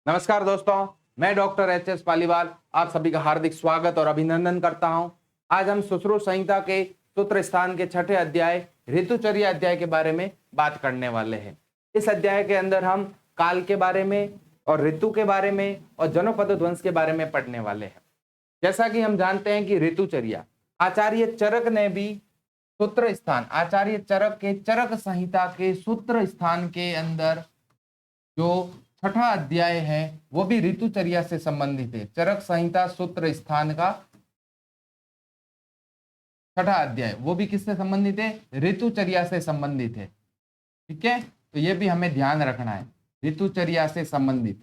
नमस्कार दोस्तों, मैं डॉक्टर एच.एस. पालीवाल आप सभी का हार्दिक स्वागत और अभिनंदन करता हूं। आज हम सुश्रुत संहिता के सूत्र स्थान के छठे अध्याय ऋतुचर्या अध्याय के बारे में बात करने वाले हैं। इस अध्याय के अंदर हम काल के बारे में और ऋतु के बारे में और जनपद ध्वंस के बारे में पढ़ने वाले हैं। जैसा कि हम जानते हैं कि ऋतुचर्या आचार्य चरक ने भी सूत्र स्थान आचार्य चरक के चरक संहिता के सूत्र स्थान के अंदर जो छठा अध्याय है वो भी ऋतुचर्या से संबंधित है। चरक संहिता सूत्र स्थान का छठा अध्याय वो भी किससे संबंधित है? ऋतुचर्या से संबंधित है। ठीक है, तो ये भी हमें ध्यान रखना है, ऋतुचर्या से संबंधित।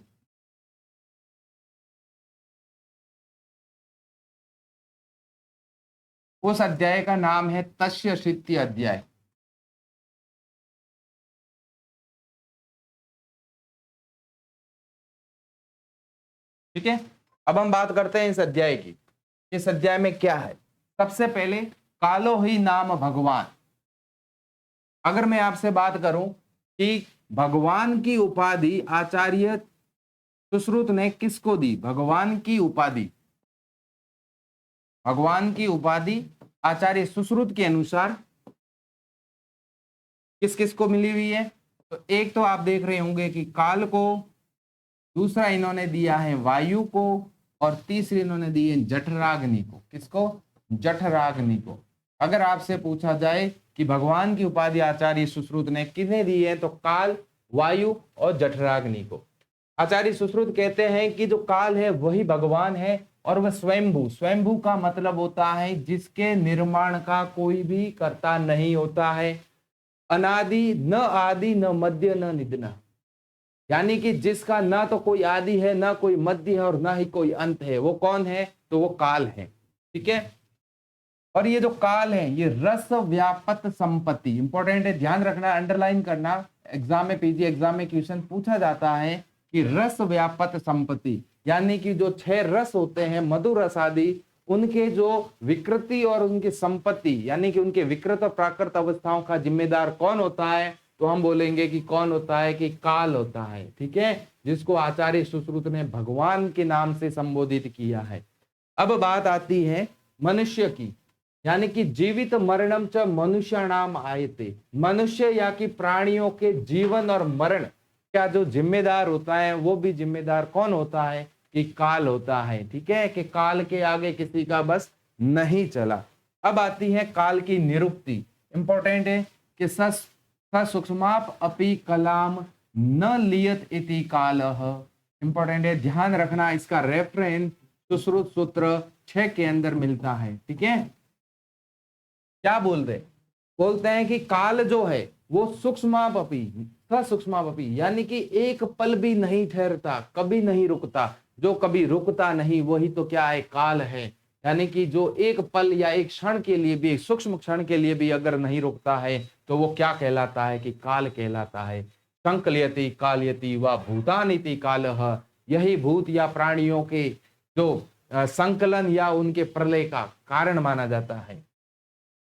उस अध्याय का नाम है तस्य शीति अध्याय। ठीक है, अब हम बात करते हैं इस अध्याय की। इस अध्याय में क्या है? सबसे पहले कालो ही नाम भगवान। अगर मैं आपसे बात करूं कि भगवान की उपाधि आचार्य सुश्रुत ने किसको दी? भगवान की उपाधि आचार्य सुश्रुत के अनुसार किस किस को मिली हुई है? तो एक तो आप देख रहे होंगे कि काल को, दूसरा इन्होंने दिया है वायु को, और तीसरी इन्होंने दी है जठराग्नि को। किसको? जठराग्नि को। अगर आपसे पूछा जाए कि भगवान की उपाधि आचार्य सुश्रुत ने किन्हें दी है, तो काल, वायु और जठराग्नि को। आचार्य सुश्रुत कहते हैं कि जो काल है वही भगवान है और वह स्वयंभू का मतलब होता है जिसके निर्माण का कोई भी कर्ता नहीं होता है। अनादि, न आदि, न मध्य, न निधन, यानी कि जिसका ना तो कोई आदि है, ना कोई मध्य है और ना ही कोई अंत है। वो कौन है? तो वो काल है। ठीक है, और ये जो काल है ये रस व्यापत संपत्ति, इंपॉर्टेंट है, ध्यान रखना, अंडरलाइन करना। एग्जाम में, पीजी एग्जाम में क्वेश्चन पूछा जाता है कि रस व्यापत संपत्ति, यानी कि जो 6 रस होते हैं, मधुर रस आदि, उनके जो विकृति और उनकी संपत्ति, यानी कि उनके विकृत और प्राकृत अवस्थाओं का जिम्मेदार कौन होता है? तो हम बोलेंगे कि कौन होता है? कि काल होता है। ठीक है, जिसको आचार्य सुश्रुत ने भगवान के नाम से संबोधित किया है। अब बात आती है मनुष्य की, यानी कि जीवित मरणम च मनुष्याणाम आयते, मनुष्य या कि प्राणियों के जीवन और मरण का जो जिम्मेदार होता है वो भी जिम्मेदार कौन होता है? कि काल होता है। ठीक है, कि काल के आगे किसी का बस नहीं चला। अब आती है काल की निरुक्ति, इंपॉर्टेंट है कि सूक्ष्माप अपि कलाम न लियत इति कालः। इंपॉर्टेंट है, ध्यान रखना, इसका रेफरेंस सुश्रुत सूत्र 6 के अंदर मिलता है। ठीक है, क्या बोलते हैं कि काल जो है वो सूक्ष्मापि, यानी कि एक पल भी नहीं ठहरता, कभी नहीं रुकता। जो कभी रुकता नहीं वही तो क्या है? काल है। यानी कि जो एक पल या एक क्षण के लिए भी, एक सूक्ष्म क्षण के लिए भी अगर नहीं रुकता है तो वो क्या कहलाता है? कि काल कहलाता है। संकलयति कालयति व भूतानिति कालः, यही भूत या प्राणियों के जो संकलन या उनके प्रलय का कारण माना जाता है।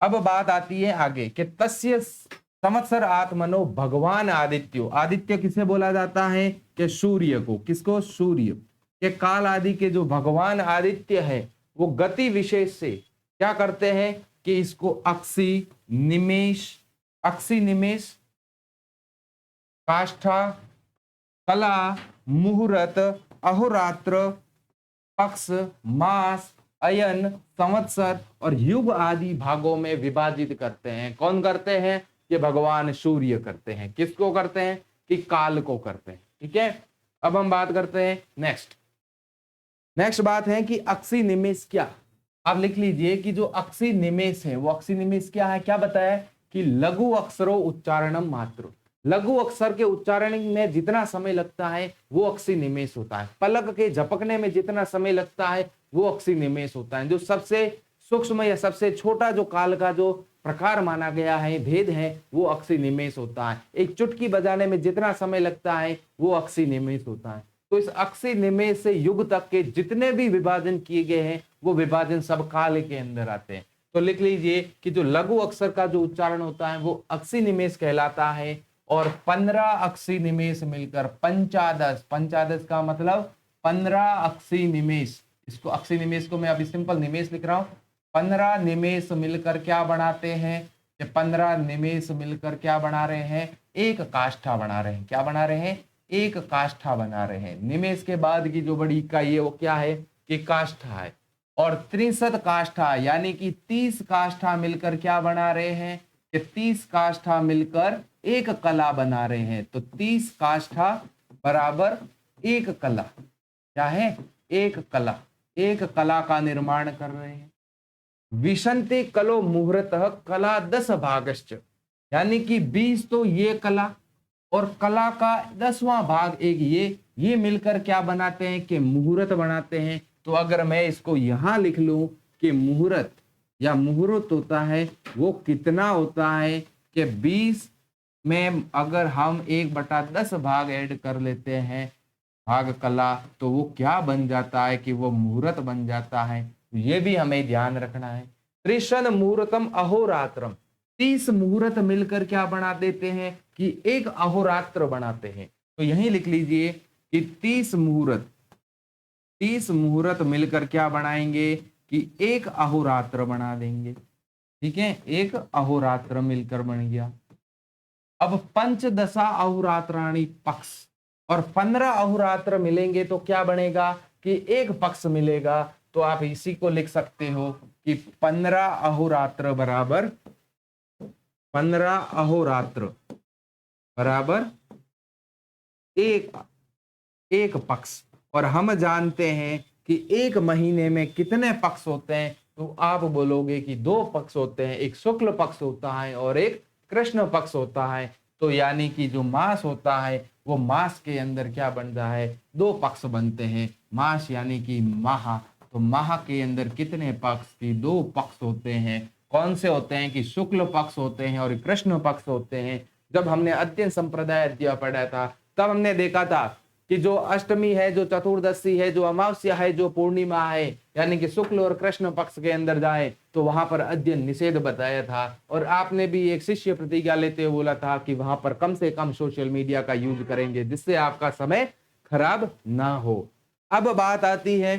अब बात आती है आगे कि तस्य संवत्सर आत्मनो भगवान आदित्यो। आदित्य किसे बोला जाता है? कि सूर्य को। किसको? सूर्य के। काल आदि के जो भगवान आदित्य है वो गति विशेष से क्या करते हैं? कि इसको अक्षी निमेष, काष्ठा, कला, मुहूर्त, अहोरात्र, पक्ष, मास, अयन, संवत्सर और युग आदि भागों में विभाजित करते हैं। कौन करते हैं? कि भगवान सूर्य करते हैं। किसको करते हैं? कि काल को करते हैं। ठीक है, अब हम बात करते हैं नेक्स्ट बात है कि अक्षी निमेष क्या। आप लिख लीजिए कि जो अक्षी निमेष है वो अक्षी निमेष क्या है? क्या बताया? कि लघु अक्षरो उच्चारणम मात्र, लघु अक्षर के उच्चारण में जितना समय लगता है वो अक्षी निमेष होता है। पलक के झपकने में जितना समय लगता है वो अक्षी निमेष होता है। जो सबसे सूक्ष्म या सबसे छोटा जो काल का जो प्रकार माना गया है, भेद है, वो अक्षी निमेष होता है। एक चुटकी बजाने में जितना समय लगता है वो अक्षी निमेष होता है। तो इस अक्षी निमेष से युग तक के जितने भी विभाजन किए गए हैं वो विभाजन सब काल के अंदर आते हैं। तो लिख लीजिए कि जो लघु अक्षर का जो उच्चारण होता है वो अक्षी निमेष कहलाता है और 15 अक्षी निमेष मिलकर पंचादश, पंचादश का मतलब 15 अक्षी निमेष, इसको अक्षी निमेष को मैं अभी सिंपल निमेष लिख रहा हूं। 15 निमेष मिलकर क्या बनाते हैं, 15 निमेष मिलकर क्या बना रहे हैं, एक काष्ठा बना रहे हैं। क्या बना रहे हैं, एक काष्ठा बना रहे हैं। निमेष के बाद की जो बड़ी इकाई है वो क्या है, कि काष्ठा है। और 63 काष्ठा यानी कि 30 काष्ठा मिलकर क्या बना रहे हैं, कि 30 काष्ठा मिलकर एक कला बना रहे हैं। तो 30 काष्ठा बराबर एक कला, क्या है, एक कला, एक कला का निर्माण कर रहे हैं। विशंति कलो मुहूर्त कला 10 भागश्च, यानी कि 20 तो ये कला और कला का 10वां भाग एक ये मिलकर क्या बनाते हैं, कि मुहूर्त बनाते हैं। तो अगर मैं इसको यहां लिख लूं कि मुहूर्त या मुहूर्त होता है वो कितना होता है, कि 20 में अगर हम 1/10 भाग ऐड कर लेते हैं भाग कला, तो वो क्या बन जाता है, कि वो मुहूर्त बन जाता है। ये भी हमें ध्यान रखना है। 30 मुहूर्तम अहोरात्रम, 30 मुहूर्त मिलकर क्या बना देते हैं, कि एक अहोरात्र बनाते हैं। तो यहीं लिख लीजिए कि 30 मुहूर्त मिलकर क्या बनाएंगे, कि एक अहोरात्र बना देंगे। ठीक है, एक अहोरात्र मिलकर बन गया। अब पंचदशा अहोरात्राणी पक्ष, और 15 अहोरात्र मिलेंगे तो क्या बनेगा, कि एक पक्ष मिलेगा। तो आप इसी को लिख सकते हो कि 15 अहोरात्र बराबर 15 अहोरात्र बराबर एक पक्ष। और हम जानते हैं कि एक महीने में कितने पक्ष होते हैं, तो आप बोलोगे कि 2 पक्ष होते हैं, एक शुक्ल पक्ष होता है और एक कृष्ण पक्ष होता है। तो यानी कि जो मास होता है वो मास के अंदर क्या बनता है, 2 पक्ष बनते हैं। मास यानी कि माह, तो माह के अंदर कितने पक्ष, की 2 पक्ष होते हैं। कौन से होते हैं, कि शुक्ल पक्ष होते हैं और कृष्ण पक्ष होते हैं। जब हमने अध्ययन संप्रदाय अध्याय पढ़ा था तब हमने देखा था कि जो अष्टमी है, जो चतुर्दशी है, जो अमावस्या है, जो पूर्णिमा है, यानी कि शुक्ल और कृष्ण पक्ष के अंदर जाए तो वहां पर अध्ययन निषेध बताया था। और आपने भी एक शिष्य प्रतिज्ञा लेते हुए बोला था कि वहां पर कम से कम सोशल मीडिया का यूज करेंगे जिससे आपका समय खराब ना हो। अब बात आती है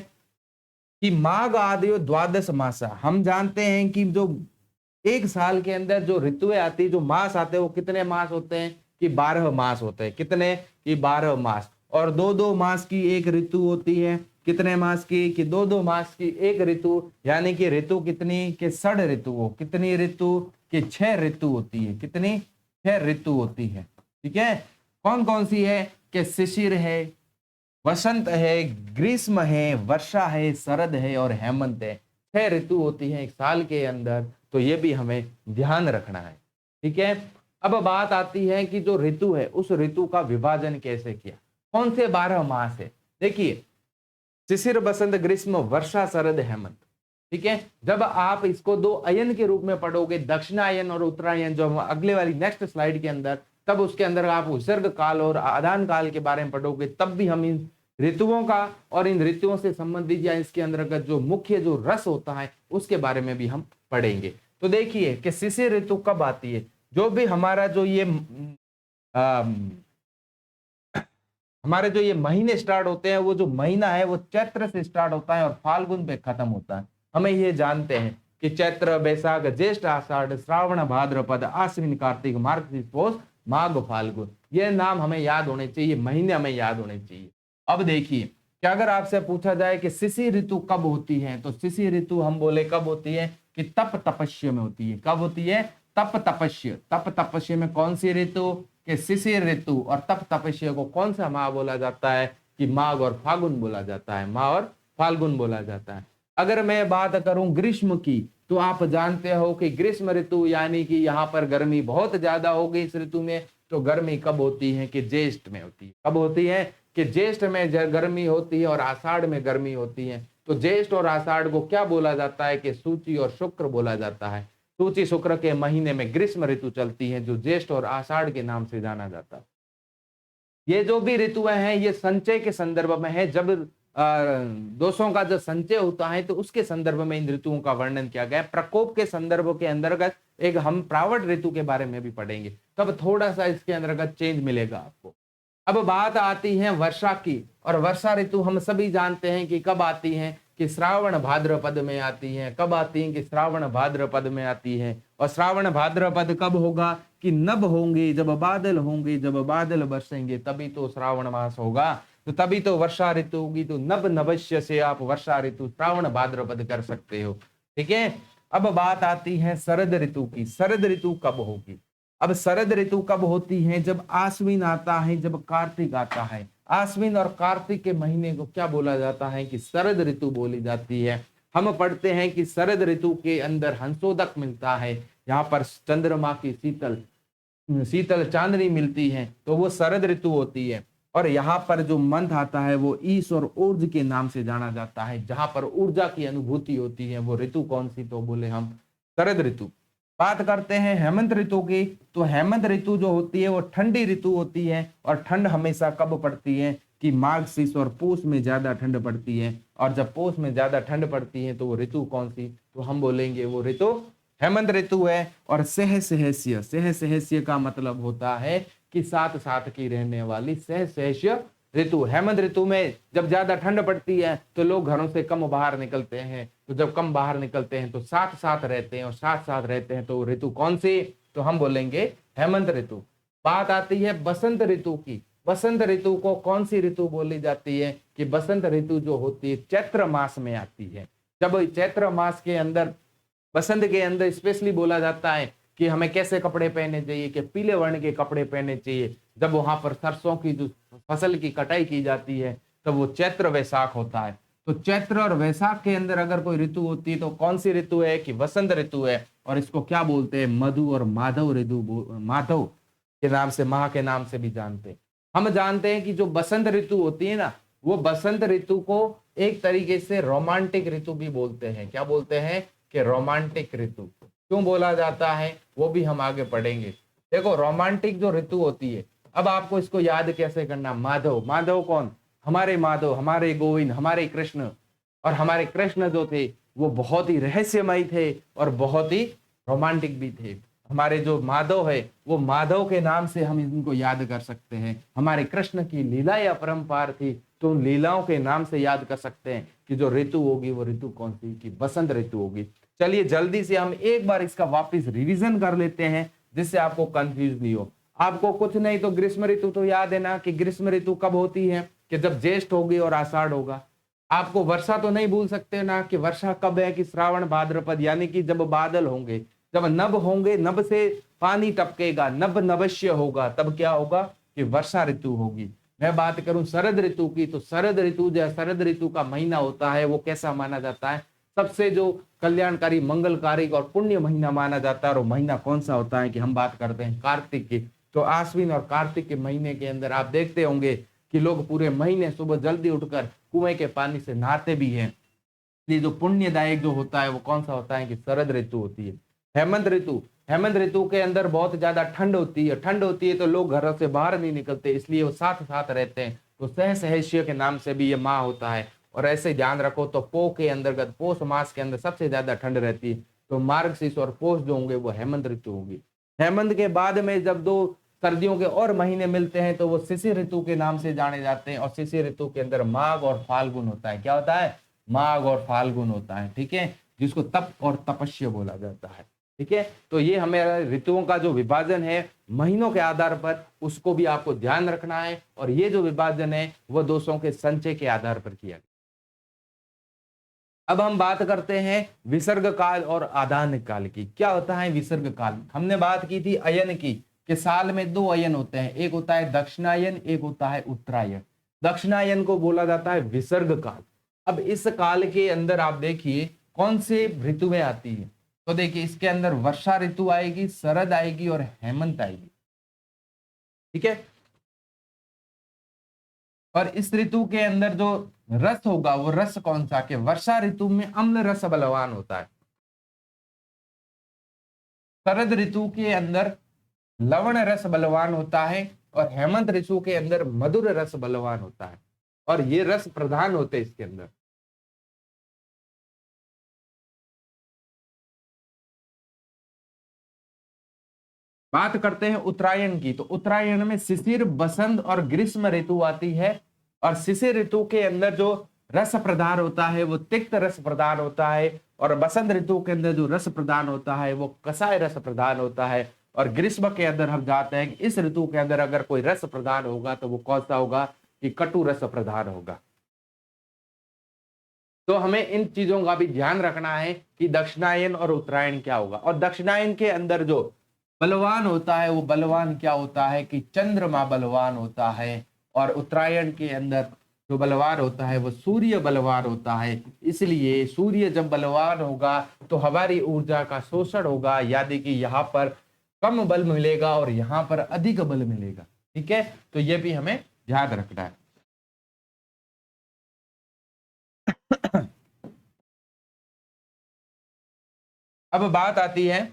कि माघ आदि 12 मास। हम जानते हैं कि जो एक साल के अंदर जो ऋतुएं आती, जो मास आते हैं वो कितने मास होते हैं, कि 12 मास होते हैं। कितने, कि 12 मास। और 2-2 मास की एक ऋतु होती है। कितने मास की, कि 2-2 मास की एक ऋतु। यानी कि ऋतु कितनी, कि 6 ऋतु हो। कितनी ऋतु, कि 6 ऋतु होती है। कितनी, 6 ऋतु होती है। ठीक है, कौन कौन सी है, कि शिशिर है, वसंत है, ग्रीष्म है, वर्षा है, शरद है और हेमंत है। 6 ऋतु होती है एक साल के अंदर। तो ये भी हमें ध्यान रखना है। ठीक है, अब बात आती है कि जो ऋतु है उस ऋतु का विभाजन कैसे किया, कौन से 12 मास है। देखिए, शिशिर, बसंत, ग्रीष्म, वर्षा, शरद, हेमंत। ठीक है, जब आप इसको 2 अयन के रूप में पढ़ोगे, दक्षिणायन और उत्तरायण, जो हम अगले वाली नेक्स्ट स्लाइड के अंदर, तब उसके अंदर आप उत्सर्ग काल और आदान काल के बारे में पढ़ोगे, तब भी हम इन ऋतुओं का और इन ऋतुओं से संबंधित या इसके अंतर्गत जो मुख्य जो रस होता है उसके बारे में भी हम पढ़ेंगे। तो देखिए कि शिशिर ऋतु कब आती है। जो भी हमारा जो ये हमारे जो ये महीने स्टार्ट होते हैं, वो जो महीना है वो चैत्र से स्टार्ट होता है और फाल्गुन पे खत्म होता है। हमें ये जानते हैं कि चैत्र, बैसाख, ज्येष्ठ, आषाढ़, श्रावण, भाद्रपद, आश्विन, कार्तिक, मार्गशीर्ष, पौष, माघ, फाल्गुन, ये नाम हमें याद होने चाहिए, महीने हमें याद होने चाहिए। अब देखिए कि अगर आपसे पूछा जाए कि शिशिर ऋतु कब होती है, तो शिशिर ऋतु हम बोले कब होती है, कि तप तपस्या में होती है। कब होती है, तप तपस्या। तप तपस्या में कौन सी ऋतु, कि शिशिर ऋतु। और तप तपस्या को कौन सा माह बोला जाता है, कि माघ और फाल्गुन बोला जाता है। माघ और फाल्गुन बोला जाता है। अगर मैं बात करूं ग्रीष्म की, तो आप जानते हो कि ग्रीष्म ऋतु यानी कि यहाँ पर गर्मी बहुत ज्यादा होगी इस ऋतु में। तो गर्मी कब होती है, कि ज्येष्ठ में होती है। कब होती है, कि ज्येष्ठ में गर्मी होती है और आषाढ़ में गर्मी होती है। तो ज्येष्ठ और आषाढ़ को क्या बोला जाता है, कि सूची और शुक्र बोला जाता है। सूची शुक्र के महीने में ग्रीष्म ऋतु चलती है, जो ज्येष्ठ और आषाढ़ के नाम से जाना जाता है। ये जो भी ऋतुएं हैं ये संचय के संदर्भ में है। जब दोषों का जो संचय होता है तो उसके संदर्भ में इन ऋतुओं का वर्णन किया गया। प्रकोप के संदर्भ के अंतर्गत एक हम प्रावट ऋतु के बारे में भी पढ़ेंगे, तब थोड़ा सा इसके अंतर्गत चेंज मिलेगा आपको। अब बात आती है वर्षा की, और वर्षा ऋतु हम सभी जानते हैं कि कब आती है, कि श्रावण भाद्रपद में आती है। कब आती है? कि श्रावण भाद्रपद में आती है। और श्रावण भाद्रपद कब होगा? कि नभ होंगे, जब बादल होंगे, जब बादल बरसेंगे तभी तो श्रावण मास होगा, तो तभी तो वर्षा ऋतु होगी। तो नभ नभस्य से आप वर्षा ऋतु श्रावण भाद्रपद कर सकते हो। ठीक है। अब बात आती है शरद ऋतु की। शरद ऋतु कब होगी? अब शरद ऋतु कब होती है? जब आश्विन आता है, जब कार्तिक आता है। आश्विन और कार्तिक के महीने को क्या बोला जाता है? कि शरद ऋतु बोली जाती है। हम पढ़ते हैं कि शरद ऋतु के अंदर हंसोदक मिलता है, यहाँ पर चंद्रमा की शीतल शीतल चांदनी मिलती है, तो वो शरद ऋतु होती है। और यहाँ पर जो मंथ आता है वो ईश और ऊर्ज के नाम से जाना जाता है, जहां पर ऊर्जा की अनुभूति होती है। वो ऋतु कौन सी? तो बोले हम शरद ऋतु। बात करते हैं हेमंत ऋतु की, तो हेमंत ऋतु जो होती है वो ठंडी ऋतु होती है। और ठंड हमेशा कब पड़ती है? कि माघ शीश और पूष में ज्यादा ठंड पड़ती है। और जब पूष में ज्यादा ठंड पड़ती है तो वो ऋतु कौन सी? तो हम बोलेंगे वो ऋतु हेमंत ऋतु है। और सह सहस्य, सह सहस्य का मतलब होता है कि साथ साथ की रहने वाली सह सहस्य ऋतु। हेमंत ऋतु में जब ज्यादा ठंड पड़ती है तो लोग घरों से कम बाहर निकलते हैं, तो जब कम बाहर निकलते हैं तो साथ साथ रहते हैं, और साथ साथ रहते हैं तो ऋतु कौन सी? तो हम बोलेंगे हेमंत ऋतु। बात आती है बसंत ऋतु की। बसंत ऋतु को कौन सी ऋतु बोली जाती है? कि बसंत ऋतु जो होती है चैत्र मास में आती है। जब चैत्र मास के अंदर, बसंत के अंदर स्पेशली बोला जाता है कि हमें कैसे कपड़े पहने चाहिए, कि पीले वर्ण के कपड़े पहने चाहिए। जब वहां पर सरसों की जो फसल की कटाई की जाती है तब वो चैत्र वैशाख होता है। तो चैत्र और वैशाख के अंदर अगर कोई ऋतु होती है तो कौन सी ऋतु है? कि वसंत ऋतु है। और इसको क्या बोलते हैं? मधु और माधव ऋतु, माधव के नाम से, माह के नाम से भी जानते हैं। हम जानते हैं कि जो बसंत ऋतु होती है ना, वो बसंत ऋतु को एक तरीके से रोमांटिक ऋतु भी बोलते हैं। क्या बोलते हैं? कि रोमांटिक ऋतु। क्यों बोला जाता है वो भी हम आगे पढ़ेंगे। देखो रोमांटिक जो ऋतु होती है, अब आपको इसको याद कैसे करना? माधव, माधव कौन? हमारे माधव, हमारे गोविंद, हमारे कृष्ण। और हमारे कृष्ण जो थे वो बहुत ही रहस्यमय थे और बहुत ही रोमांटिक भी थे। हमारे जो माधव है वो माधव के नाम से हम इनको याद कर सकते हैं। हमारे कृष्ण की लीलाएं अपरंपार थी, तो उन लीलाओं के नाम से याद कर सकते हैं कि जो ऋतु होगी वो ऋतु कौन सी? कि बसंत ऋतु होगी। चलिए जल्दी से हम एक बार इसका वापस रिवीजन कर लेते हैं, जिससे आपको कंफ्यूज नहीं हो। आपको कुछ नहीं तो ग्रीष्म ऋतु तो याद है ना, कि ग्रीष्म ऋतु कब होती है? कि जब ज्येष्ठ होगी और आषाढ़ होगा। आपको वर्षा तो नहीं भूल सकते ना, कि वर्षा कब है? कि श्रावण भाद्रपद, यानी कि जब बादल होंगे, जब नभ होंगे, नभ से पानी टपकेगा, नभ नभस्य होगा, तब क्या होगा? कि वर्षा ऋतु होगी। मैं बात करूं शरद ऋतु की, तो शरद ऋतु जो शरद ऋतु का महीना होता है वो कैसा माना जाता है? सबसे जो कल्याणकारी, मंगलकारी और पुण्य महीना माना जाता है। और महीना कौन सा होता है? कि हम बात करते हैं कार्तिक की। तो आश्विन और कार्तिक के महीने के अंदर आप देखते होंगे कि लोग पूरे महीने सुबह जल्दी उठकर कुएं के पानी से नहाते भी हैं। ये जो पुण्यदायक जो होता है वो कौन सा होता है? कि शरद ऋतु होती है। हेमंत ऋतु, हेमंत ऋतु के अंदर बहुत ज्यादा ठंड होती है। ठंड होती है तो लोग घर से बाहर नहीं निकलते, इसलिए वो साथ साथ रहते हैं। तो सह सहस्य के नाम से भी ये माह होता है। और ऐसे ध्यान रखो तो पो के अंतर्गत, पोष मास के अंदर सबसे ज्यादा ठंड रहती है। तो मार्गशीर्ष और पोष जो होंगे वो हेमंत ऋतु होगी। हेमंत के बाद में जब दो सर्दियों के और महीने मिलते हैं तो वो शिशिर ऋतु के नाम से जाने जाते हैं। और शिशिर ऋतु के अंदर माघ और फाल्गुन होता है। क्या होता है? माघ और फाल्गुन होता है। ठीक है, जिसको तप और तपस्या बोला जाता है। ठीक है, तो ये हमें ऋतुओं का जो विभाजन है महीनों के आधार पर, उसको भी आपको ध्यान रखना है। और ये जो विभाजन है वो दोषों के संचय के आधार पर किया गया। अब हम बात करते हैं विसर्ग काल और आदान काल की। क्या होता है विसर्ग काल? हमने बात की थी अयन की, कि साल में दो अयन होते हैं, एक होता है दक्षिणायन, एक होता है उत्तरायण। दक्षिणायन को बोला जाता है विसर्ग काल। अब इस काल के अंदर आप देखिए कौन से ऋतुएं आती है। तो देखिए इसके अंदर वर्षा ऋतु आएगी, शरद आएगी और हेमंत आएगी। ठीक है, और इस ऋतु के अंदर जो रस होगा वो रस कौन सा? कि वर्षा ऋतु में अम्ल रस बलवान होता है। शरद ऋतु के अंदर लवण रस बलवान होता है। और हेमंत ऋतु के अंदर मधुर रस बलवान होता है। और ये रस प्रधान होते हैं इसके अंदर। बात करते हैं उत्तरायण की, तो उत्तरायण में शिशिर, बसंत और ग्रीष्म ऋतु आती है। और शिशिर ऋतु के अंदर जो रस प्रदान होता है वो तिक्त रस प्रदान होता है, और बसंत ऋतु के अंदर जो रस प्रदान होता है वो कसाय रस प्रदान होता है। और ग्रीष्म के अंदर हम जाते हैं कि इस ऋतु के अंदर अगर कोई रस प्रदान होगा तो वो कौन सा होगा, कि कटु रस प्रदान होगा। तो हमें इन चीजों का भी ध्यान रखना है कि दक्षिणायन और उत्तरायण क्या होगा। और दक्षिणायन के अंदर जो बलवान होता है वो बलवान क्या होता है, कि चंद्रमा बलवान होता है। और उत्तरायण के अंदर जो बलवान होता है वो सूर्य बलवान होता है। इसलिए सूर्य जब बलवान होगा तो हमारी ऊर्जा का शोषण होगा, यानी कि यहाँ पर कम बल मिलेगा और यहाँ पर अधिक बल मिलेगा। ठीक है, तो ये भी हमें ध्यान रखना है। अब बात आती है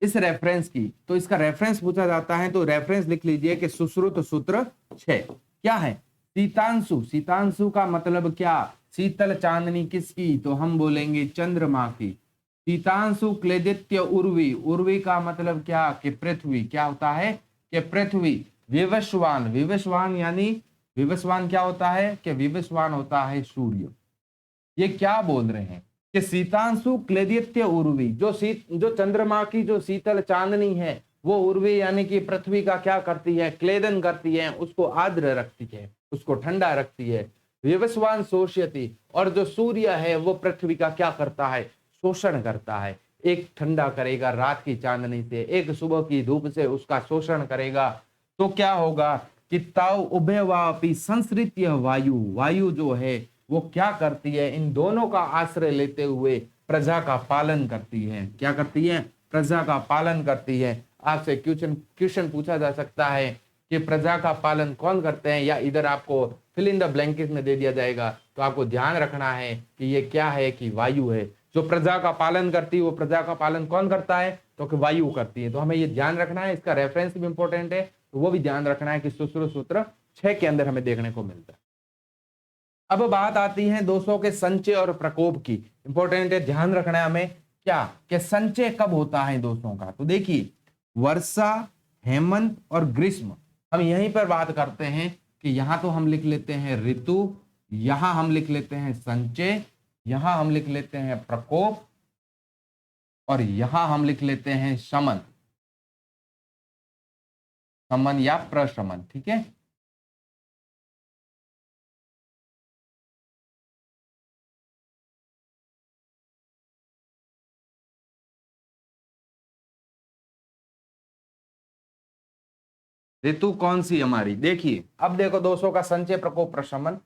इस रेफरेंस की, तो इसका रेफरेंस पूछा जाता है, तो रेफरेंस लिख लीजिए कि सुश्रुत सूत्र 6 क्या है, शीतांशु। शीतांशु का मतलब क्या, शीतल चांदनी किसकी, तो हम बोलेंगे चंद्रमा की। शीतांशु क्लेदित्य उर्वी, उर्वी का मतलब क्या, कि पृथ्वी। क्या होता है, कि पृथ्वी। विवस्वान, विवस्वान यानी विवस्वान क्या होता है, कि विवस्वान होता है सूर्य। ये क्या बोल रहे हैं कि शीतांशु क्लेदित्य उर्वी, जो चंद्रमा की जो शीतल चांदनी है वो उर्वी यानी कि पृथ्वी का क्या करती है, क्लेदन करती है, उसको आर्द्र रखती है, उसको ठंडा रखती है। विवस्वान शोष्यति, और जो सूर्य है वो पृथ्वी का क्या करता है, शोषण करता है। एक ठंडा करेगा रात की चांदनी से, एक सुबह की धूप से उसका शोषण करेगा। तो क्या होगा कि ताऊ उभयवापी संसृत्य वायु, वायु जो है वो क्या करती है, इन दोनों का आश्रय लेते हुए प्रजा का पालन करती है। क्या करती है, प्रजा का पालन करती है। आपसे क्वेश्चन पूछा जा सकता है कि प्रजा का पालन कौन करते हैं, या इधर आपको फिल इन द ब्लैंकेट में दे दिया जाएगा। तो आपको ध्यान रखना है कि ये क्या है, कि वायु है जो प्रजा का पालन करती है। वो प्रजा का पालन कौन करता है, तो कि वायु करती है। तो हमें ये ध्यान रखना है, इसका रेफरेंस भी इंपॉर्टेंट है, तो वो भी ध्यान रखना है कि सुश्रुत सूत्र 6 के अंदर हमें देखने को मिलता है। अब बात आती है दोषों के संचय और प्रकोप की, इंपॉर्टेंट है, ध्यान रखना है हमें क्या, कि संचय कब होता है दोषों का। तो देखिए वर्षा, हेमंत और ग्रीष्म, हम यहीं पर बात करते हैं कि यहां तो हम लिख लेते हैं ऋतु, यहां हम लिख लेते हैं संचय, यहां हम लिख लेते हैं प्रकोप, और यहां हम लिख लेते हैं शमन, शमन या प्रशमन। ठीक है, ऋतु कौन सी हमारी, देखिए अब देखो दोषों का संचय, प्रकोप, प्रशमन,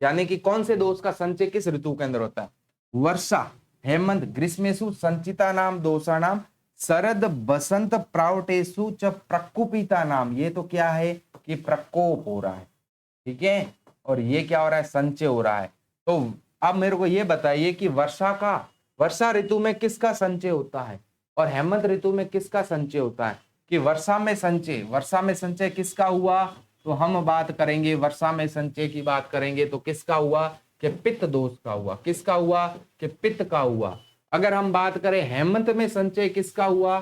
यानी कि कौन से दोष का संचय किस ऋतु के अंदर होता है। वर्षा, हेमंत, ग्रीष्मेशु संचिता नाम दोषा नाम, शरद बसंत प्रावटेशु च प्रकोपिता नाम। ये तो क्या है, कि प्रकोप हो रहा है। ठीक है, और ये क्या हो रहा है, संचय हो रहा है। तो अब मेरे को ये बताइए कि वर्षा ऋतु में किसका संचय होता है, और हेमंत ऋतु में किसका संचय होता है। कि वर्षा में संचय किसका हुआ, तो हम बात करेंगे वर्षा में संचय की बात करेंगे तो किसका हुआ, कि पित्त दोष का हुआ। किसका हुआ, कि पित्त का हुआ। अगर हम बात करें हेमंत में संचय किसका हुआ,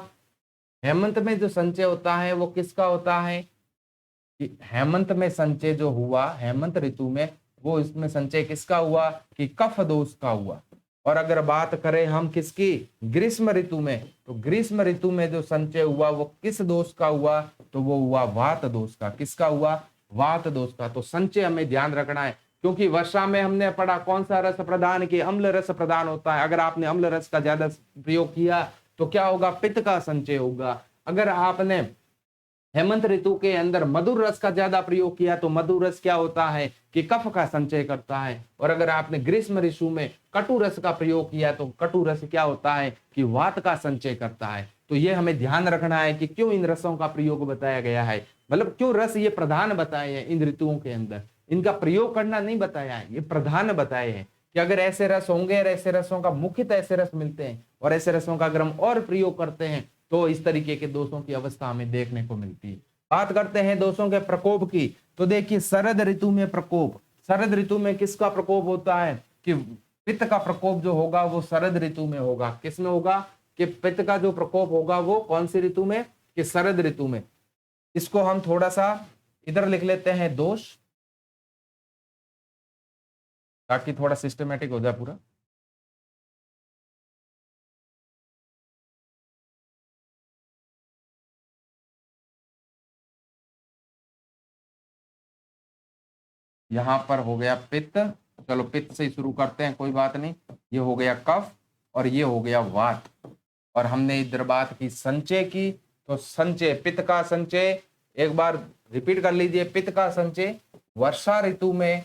हेमंत में जो संचय होता है वो किसका होता है, कि हेमंत में संचय जो हुआ, हेमंत ऋतु में, वो इसमें संचय किसका हुआ, कि कफ दोष का हुआ। और अगर बात करें हम किसकी, ग्रीष्म ऋतु में, तो ग्रीष्म ऋतु में जो संचय हुआ वो किस दोष का हुआ, तो वो हुआ वात दोष का। किसका हुआ, वात दोष का। तो संचय हमें ध्यान रखना है, क्योंकि वर्षा में हमने पढ़ा कौन सा रस प्रदान, की अम्ल रस प्रदान होता है। अगर आपने अम्ल रस का ज्यादा प्रयोग किया तो क्या होगा, पित्त का संचय होगा। अगर आपने हेमंत ऋतु के अंदर मधुर रस का ज्यादा प्रयोग किया तो मधुर रस क्या होता है, कि कफ का संचय करता है। और अगर आपने ग्रीष्म ऋतु में कटु रस का प्रयोग किया तो कटु रस क्या होता है, कि वात का संचय करता है। तो ये हमें ध्यान रखना है कि क्यों इन रसों का प्रयोग बताया गया है, मतलब क्यों रस ये प्रधान बताए हैं इन ऋतुओं के अंदर। इनका प्रयोग करना नहीं बताया है, ये प्रधान बताए हैं कि अगर ऐसे रस होंगे और ऐसे रसों का मुख्यतः ऐसे रस मिलते हैं और ऐसे रसों का अगर हम और प्रयोग करते हैं तो इस तरीके के दोषों की अवस्था हमें देखने को मिलती है। बात करते हैं दोषों के प्रकोप की, तो देखिए शरद ऋतु में प्रकोप, शरद ऋतु में किसका प्रकोप होता है, कि पित्त का प्रकोप जो होगा वो शरद ऋतु में होगा। किसमें होगा, कि पित्त का जो प्रकोप होगा वो कौन सी ऋतु में, कि शरद ऋतु में। इसको हम थोड़ा सा इधर लिख लेते हैं दोष, ताकि थोड़ा सिस्टमेटिक हो जाए पूरा। यहां पर हो गया पित्त, चलो पित्त से ही शुरू करते हैं, कोई बात नहीं। ये हो गया कफ और ये हो गया वात। और हमने इधर बात की संचय की, तो संचय, पित्त का संचय एक बार रिपीट कर लीजिए। पित्त का संचय वर्षा ऋतु में,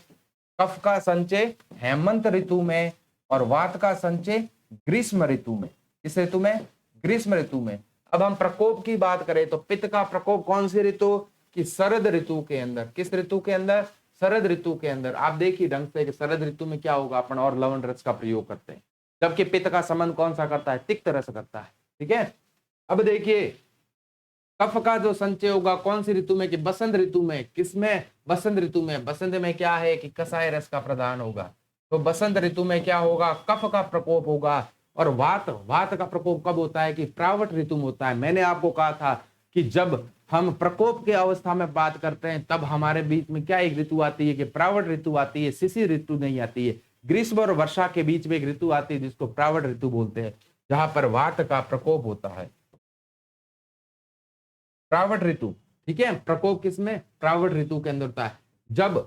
कफ का संचय हेमंत ऋतु में, और वात का संचय ग्रीष्म ऋतु में। किस ऋतु में? ग्रीष्म ऋतु में। अब हम प्रकोप की बात करें तो पित्त का प्रकोप कौन सी ऋतु की? शरद ऋतु के अंदर। किस ऋतु के अंदर? शरद ऋतु के अंदर। आप देखिए ढंग से कि शरद ऋतु में क्या होगा, अपन और लवण रस का प्रयोग करते हैं, जबकि पित्त का संबंध कौन सा करता है? तिक्त रस करता है। ठीक है, अब देखिए कफ का जो संचय होगा कौन सी ऋतु में? कि बसंत ऋतु में। किसमें? बसंत ऋतु में। बसंत में क्या है कि कसाय रस का प्रदान होगा, तो बसंत ऋतु में क्या होगा? कफ का प्रकोप होगा। और वात, वात का प्रकोप कब होता है? कि प्रावट ऋतु में होता है। मैंने आपको कहा था कि जब हम प्रकोप के अवस्था में बात करते हैं तब हमारे बीच में क्या एक ऋतु आती है? कि प्रावट ऋतु आती है, शिशिर ऋतु नहीं आती है। ग्रीष्म और वर्षा के बीच में एक ऋतु आती है जिसको प्रावट ऋतु बोलते हैं, जहां पर वात का प्रकोप होता है। प्रावट ऋतु, ठीक है, प्रकोप किसमें? प्रावट ऋतु के अंदर होता है। जब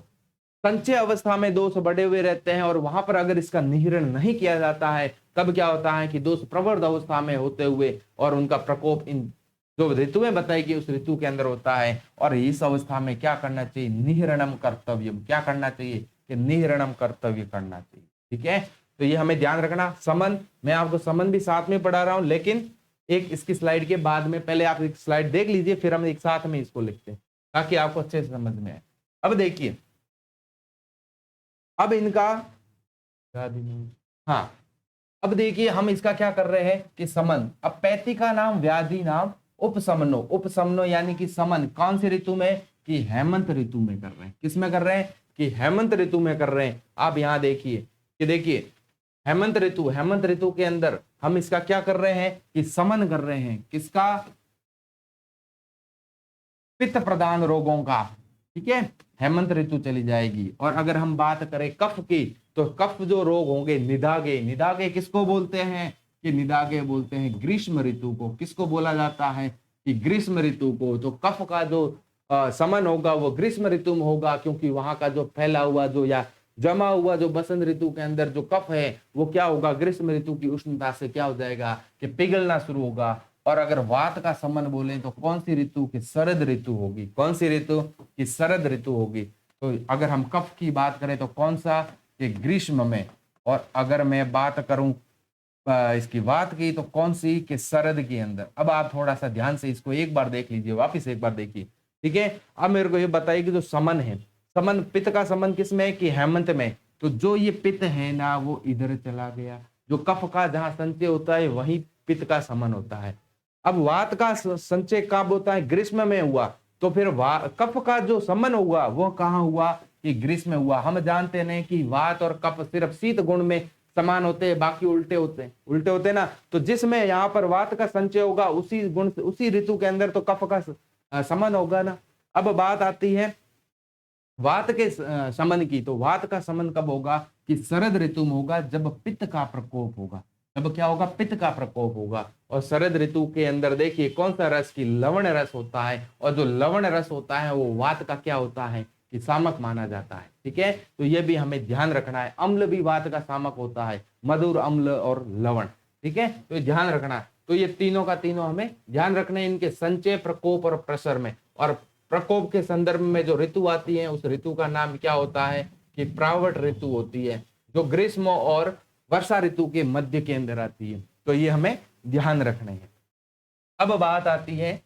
संचय अवस्था में दोष बढ़े हुए रहते हैं और वहां पर अगर इसका निहरण नहीं किया जाता है तब क्या होता है? कि दोष प्रवर्ध अवस्था में होते हुए और उनका प्रकोप इन जो ऋतुएं बताई कि उस ऋतु के अंदर होता है। और इस अवस्था में क्या करना चाहिए? निहरणम कर्तव्यम। क्या करना चाहिए? कि निहरणम कर्तव्य करना चाहिए। ठीक है, तो ये हमें ध्यान रखना। समन, मैं आपको समन भी साथ में पढ़ा रहा हूं, लेकिन एक इसकी स्लाइड के बाद में, पहले आप एक स्लाइड देख लीजिए, फिर हम एक साथ में इसको लिखते हैं ताकि आपको अच्छे से समझ में आए। अब देखिए, अब इनका, हाँ, अब देखिए हम इसका क्या कर रहे हैं कि समन। अब पैती का नाम व्याधि नाम उपशमनो। उपशमनो यानी कि समन कौन सी ऋतु में? कि हेमंत ऋतु में कर रहे हैं। किस में कर रहे हैं? कि हेमंत ऋतु में कर रहे हैं। आप यहां देखिए कि देखिए हेमंत ऋतु, हेमंत ऋतु के अंदर हम इसका क्या कर रहे हैं? कि समन कर रहे हैं। किसका? पित्त प्रदान रोगों का। ठीक है, हेमंत ऋतु चली जाएगी। और अगर हम बात करें कफ की, तो कफ जो रोग होंगे निदागे। निदागे किसको बोलते हैं? कि निदागे बोलते हैं ग्रीष्म ऋतु को। किसको बोला जाता है? कि ग्रीष्म ऋतु को। तो कफ का जो समन होगा वो ग्रीष्म ऋतु में होगा, क्योंकि वहां का जो फैला हुआ जो या जमा हुआ जो बसंत ऋतु के अंदर जो कफ है वो क्या होगा? ग्रीष्म ऋतु की उष्णता से क्या हो जाएगा? कि पिघलना शुरू होगा। और अगर वात का संबंध बोले तो कौन सी ऋतु? की शरद ऋतु होगी। कौन सी ऋतु? की शरद ऋतु होगी। तो अगर हम कफ की बात करें तो कौन सा? कि ग्रीष्म में। और अगर मैं बात करूं इसकी वात की तो कौन सी? कि शरद के अंदर। अब आप थोड़ा सा ध्यान से इसको एक बार देख लीजिए, वापिस एक बार देखिए। ठीक है, अब मेरे को ये बताइए कि जो समन है, समन, पित्त का संबंध किसमें? कि हेमंत में। तो जो ये पित्त है ना वो इधर चला गया। जो कफ का जहां संचय होता है वही पित्त का समन होता है। अब वात का संचय कब होता है? ग्रीष्म में हुआ। तो फिर कफ का जो समन हुआ वो कहाँ हुआ? कि ग्रीष्म में हुआ। हम जानते नहीं कि वात और कफ सिर्फ शीत गुण में समान होते हैं, बाकी उल्टे होते हैं, उल्टे होते हैं ना। तो जिसमें यहाँ पर वात का संचय होगा उसी गुण से, उसी ऋतु के अंदर तो कफ का समन होगा ना। अब बात आती है वात के समन की। तो वात का समन कब होगा? कि शरद ऋतु में होगा, जब पित्त का प्रकोप होगा। जब क्या होगा? पित्त का प्रकोप होगा। और शरद ऋतु के अंदर देखिए कौन सा रस? की लवण रस होता है। और जो लवण रस होता है वो वात का क्या होता है? कि सामक माना जाता है। ठीक है, तो ये भी हमें ध्यान रखना है। अम्ल भी वात का सामक होता है, मधुर, अम्ल और लवण। ठीक है, तो ये ध्यान रखना। तो ये तीनों का तीनों हमें ध्यान रखना है, इनके संचय, प्रकोप और प्रसर में। और प्रकोप के संदर्भ में जो ऋतु आती है उस ऋतु का नाम क्या होता है? कि प्रावट ऋतु होती है, जो ग्रीष्म और वर्षा ऋतु के मध्य के अंदर आती है। तो ये हमें ध्यान रखना है। अब बात आती है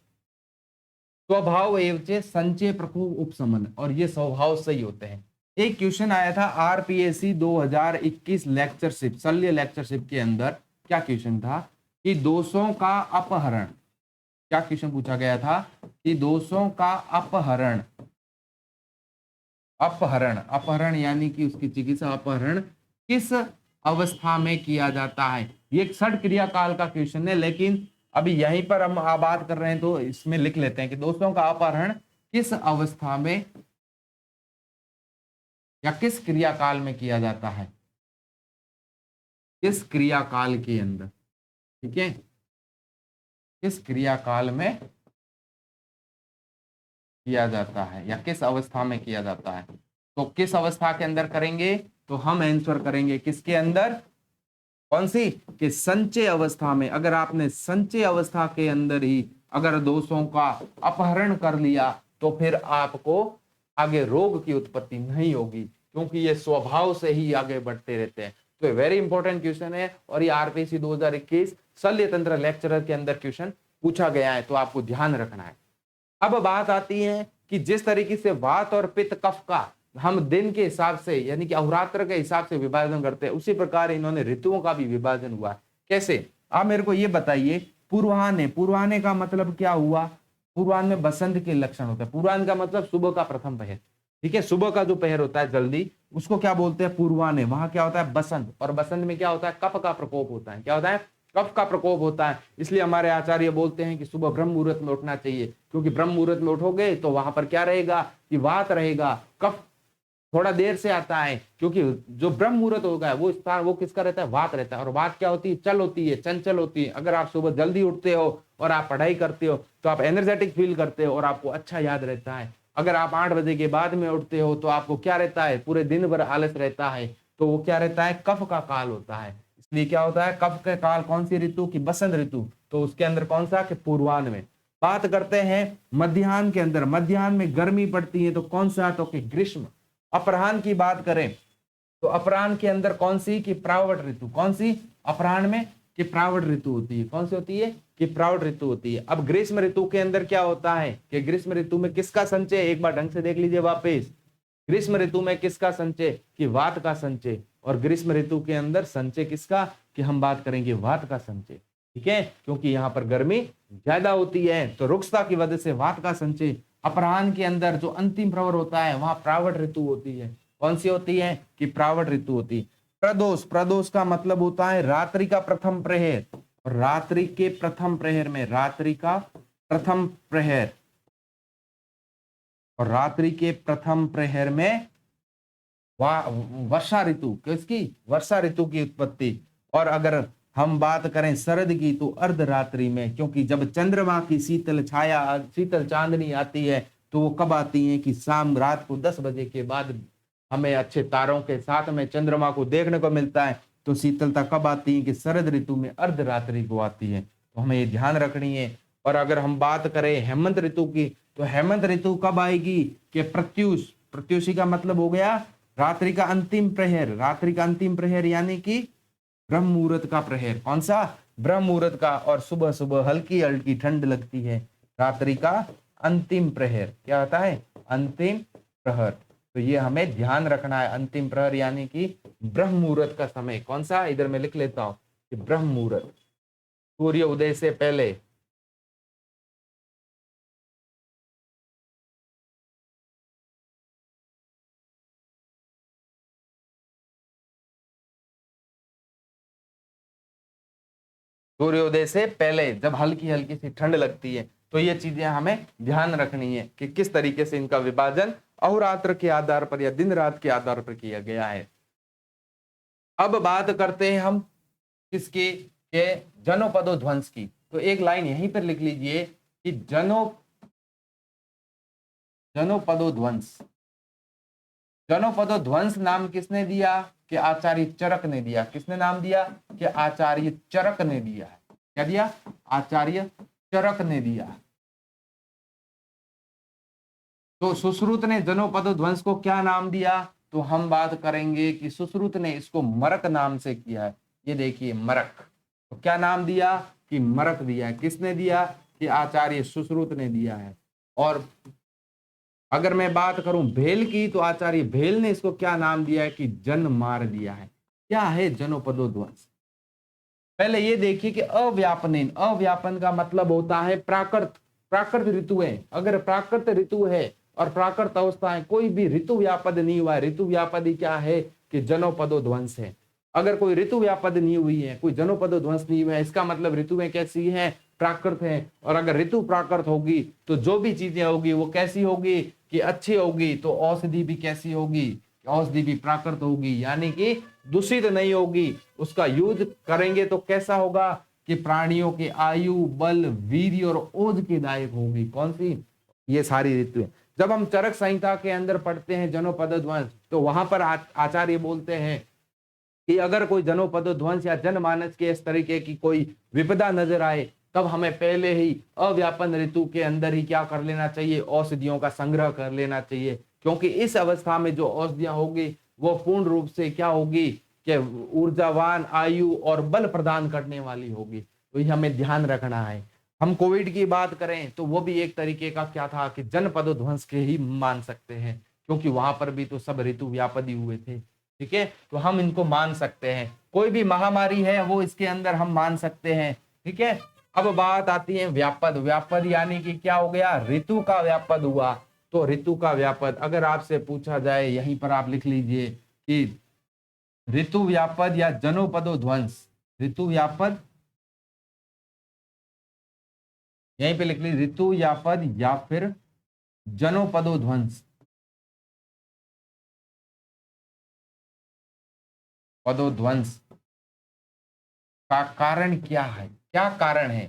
स्वभाव एवं संचय, प्रकोप, उपशमन। और ये स्वभाव सही होते हैं। एक क्वेश्चन आया था आरपीएससी 2021 लेक्चरशिप, शल्य लेक्चरशिप के अंदर। क्या क्वेश्चन था? कि दोषों का अपहरण। क्या क्वेश्चन पूछा गया था? कि दोषों का अपहरण, अपहरण, अपहरण यानी कि उसकी चिकित्सा, अपहरण किस अवस्था में किया जाता है? ये एक षट क्रिया काल का क्वेश्चन है, लेकिन अभी यहीं पर हम बात कर रहे हैं तो इसमें लिख लेते हैं कि दोस्तों का अपहरण किस अवस्था में या किस क्रियाकाल में किया जाता है, किस क्रियाकाल के अंदर, ठीक है, किस क्रियाकाल में किया जाता है या किस अवस्था में किया जाता है। तो किस अवस्था के अंदर करेंगे, तो हम आंसर करेंगे किसके अंदर, कौन सी, कि संचय अवस्था में। अगर आपने संचय अवस्था के अंदर ही अगर दोषों का अपहरण कर लिया तो फिर आपको आगे रोग की उत्पत्ति नहीं होगी, क्योंकि ये स्वभाव से ही आगे बढ़ते रहते हैं। तो वेरी इंपॉर्टेंट क्वेश्चन है और ये आरपीएससी 2021 शल्य तंत्र लेक्चरर के अंदर क्वेश्चन पूछा गया है, तो आपको ध्यान रखना है। अब बात आती है कि जिस तरीके से वात और पित्त कफ का हम दिन के हिसाब से यानी कि अहोरात्र के हिसाब से विभाजन करते हैं, उसी प्रकार इन्होंने ऋतुओं का भी विभाजन हुआ। कैसे, आप मेरे को ये बताइए। पूर्वाह्न, पूर्वाह्न का मतलब क्या हुआ, पूर्वाह्न में बसंत के लक्षण होते हैं। पूर्वाह्न का मतलब सुबह का प्रथम पहर, ठीक है, सुबह का जो पहर होता है जल्दी, उसको क्या बोलते हैं, पूर्वाह्न। वहां क्या होता है, बसंत, और बसंत में क्या होता है, कफ का प्रकोप होता है। क्या होता है, कफ का प्रकोप होता है। इसलिए हमारे आचार्य बोलते हैं कि सुबह ब्रह्म मुहूर्त में उठना चाहिए, क्योंकि ब्रह्म मुहूर्त में उठोगे तो वहां पर क्या रहेगा कि वात रहेगा, कफ थोड़ा देर से आता है, क्योंकि जो ब्रह्म मुहूर्त होगा वो स्थान वो किसका रहता है, वात रहता है। और वात क्या होती है, चल होती है, चंचल होती है। अगर आप सुबह जल्दी उठते हो और आप पढ़ाई करते हो तो आप एनर्जेटिक फील करते हो और आपको अच्छा याद रहता है। अगर आप 8 बजे के बाद में उठते हो तो आपको क्या रहता है, पूरे दिन भर आलस रहता है। तो वो क्या रहता है, कफ का काल होता है। इसलिए क्या होता है, कफ का काल कौन सी ऋतु की, बसंत ऋतु। तो उसके अंदर कौन सा, कि पूर्वाह्न में। बात करते हैं मध्याह्न के अंदर, मध्याह्न में गर्मी पड़ती है तो कौन सा, तो कि ग्रीष्म। अपराह्न की बात करें तो अपराह्न के अंदर कौन सी, कि प्रावट ऋतु। कौन सी, अपराह्न में कि प्रावट ऋतु होती है। कौन सी होती है, कि प्रावट ऋतु होती है। अब ग्रीष्म ऋतु के अंदर क्या होता है कि ग्रीष्म ऋतु में किसका संचय, एक बार ढंग से देख लीजिए वापस। ग्रीष्म ऋतु में किसका संचय, कि वात का संचय। और ग्रीष्म ऋतु के अंदर संचय किसका, कि हम बात करेंगे वात का संचय, ठीक है, क्योंकि यहाँ पर गर्मी ज्यादा होती है तो रुक्षता की वजह से वात का संचय। अपराह्न के अंदर जो अंतिम प्रहर होता है वहां प्रावट ऋतु होती है। कौन सी होती है, कि प्रावट ऋतु होती है। प्रदोष, प्रदोष का मतलब होता है रात्रि का प्रथम प्रहर। और रात्रि के प्रथम प्रहर में, रात्रि का प्रथम प्रहर, और रात्रि के प्रथम प्रहर में वर्षा ऋतु, किसकी, वर्षा ऋतु की उत्पत्ति। और अगर हम बात करें शरद की तो अर्धरात्रि में, क्योंकि जब चंद्रमा की शीतल छाया, शीतल चांदनी आती है तो वो कब आती है, कि शाम रात को 10 बजे के बाद हमें अच्छे तारों के साथ में चंद्रमा को देखने को मिलता है। तो शीतलता कब आती है, कि शरद ऋतु में अर्धरात्रि को आती है। तो हमें ये ध्यान रखनी है। और अगर हम बात करें हेमंत ऋतु की तो हेमंत ऋतु कब आएगी, कि प्रत्यूष। प्रत्यूषी का मतलब हो गया रात्रि का अंतिम प्रहर, रात्रि का अंतिम प्रहर यानी कि ब्रह्म मुहूर्त का प्रहर। कौन सा, ब्रह्म मुहूर्त का। और सुबह सुबह हल्की हल्की ठंड लगती है, रात्रि का अंतिम प्रहर क्या होता है, अंतिम प्रहर। तो ये हमें ध्यान रखना है, अंतिम प्रहर यानी कि ब्रह्म मुहूर्त का समय। कौन सा, इधर मैं लिख लेता हूं कि ब्रह्म मुहूर्त, सूर्य उदय से पहले। सूर्योदय से पहले जब हल्की हल्की सी ठंड लगती है, तो ये चीजें हमें ध्यान रखनी है कि किस तरीके से इनका विभाजन अहोरात्र के आधार पर या दिन रात के आधार पर किया गया है। अब बात करते हैं हम किसकी, के जनोपदो ध्वंस की। तो एक लाइन यहीं पर लिख लीजिए कि जनोपदो ध्वंस। जनोपदो ध्वंस नाम किसने दिया, कि आचार्य चरक ने दिया। किसने नाम दिया, कि आचार्य चरक ने दिया है। क्या दिया, आचार्य चरक ने दिया। तो सुश्रुत ने जनोपद ध्वंस को क्या नाम दिया, तो हम बात करेंगे कि सुश्रुत ने इसको मरक नाम से किया है। ये देखिए मरक, तो क्या नाम दिया, कि मरक दिया है। किसने दिया, कि आचार्य सुश्रुत ने दिया है। और अगर मैं बात करूं भेल की तो आचार्य भेल ने इसको क्या नाम दिया है, कि जन मार दिया है। क्या है जनोपदो ध्वंस, पहले ये देखिए कि अव्यापन। अव्यापन का मतलब होता है प्राकृत, प्राकृत ऋतुएं। अगर प्राकृत ऋतु है और प्राकृत अवस्था है, कोई भी ऋतु व्यापद नहीं हुआ है। ऋतु व्यापद क्या है, कि जनोपदो ध्वंस है। अगर कोई ऋतु व्यापद नहीं हुई है, कोई जनोपदो ध्वंस नहीं हुआ है, इसका मतलब ऋतुएं कैसी हैं, प्राकृत है, और अगर ऋतु प्राकृत होगी तो जो भी चीजें होगी वो कैसी होगी कि अच्छी होगी, तो औषधि भी कैसी होगी, औषधि भी प्राकृत होगी, यानी कि दूषित नहीं होगी। उसका यूज करेंगे तो कैसा होगा कि प्राणियों के आयु, बल, वीर्य और ओज के दायक होगी। कौन सी? ये सारी ऋतुएं। जब हम चरक संहिता के अंदर पढ़ते हैं जनोपद ध्वंस, तो वहां पर आचार्य बोलते हैं कि अगर कोई जनोपद ध्वंस या जनमानस के इस तरीके की कोई विपदा नजर आए, तब हमें पहले ही अव्यापन ऋतु के अंदर ही क्या कर लेना चाहिए, औषधियों का संग्रह कर लेना चाहिए, क्योंकि इस अवस्था में जो औषधियां होगी वो पूर्ण रूप से क्या होगी कि ऊर्जावान, आयु और बल प्रदान करने वाली होगी। तो ये हमें ध्यान रखना है। हम कोविड की बात करें तो वो भी एक तरीके का क्या था कि जनपद ध्वंस के ही मान सकते हैं, क्योंकि वहां पर भी तो सब ऋतु व्यापदी हुए थे। ठीक है, तो हम इनको मान सकते हैं। कोई भी महामारी है वो इसके अंदर हम मान सकते हैं। ठीक है, अब बात आती है व्यापद। व्यापद यानी कि क्या हो गया, ऋतु का व्यापद हुआ। तो ऋतु का व्यापद अगर आपसे पूछा जाए, यहीं पर आप लिख लीजिए कि ऋतु व्यापद या जनोपदो ध्वंस, ऋतु व्यापद, यहीं पे लिख लीजिए ऋतु व्यापद या फिर जनोपदो ध्वंस। पदोध्वंस का कारण क्या है, क्या कारण है?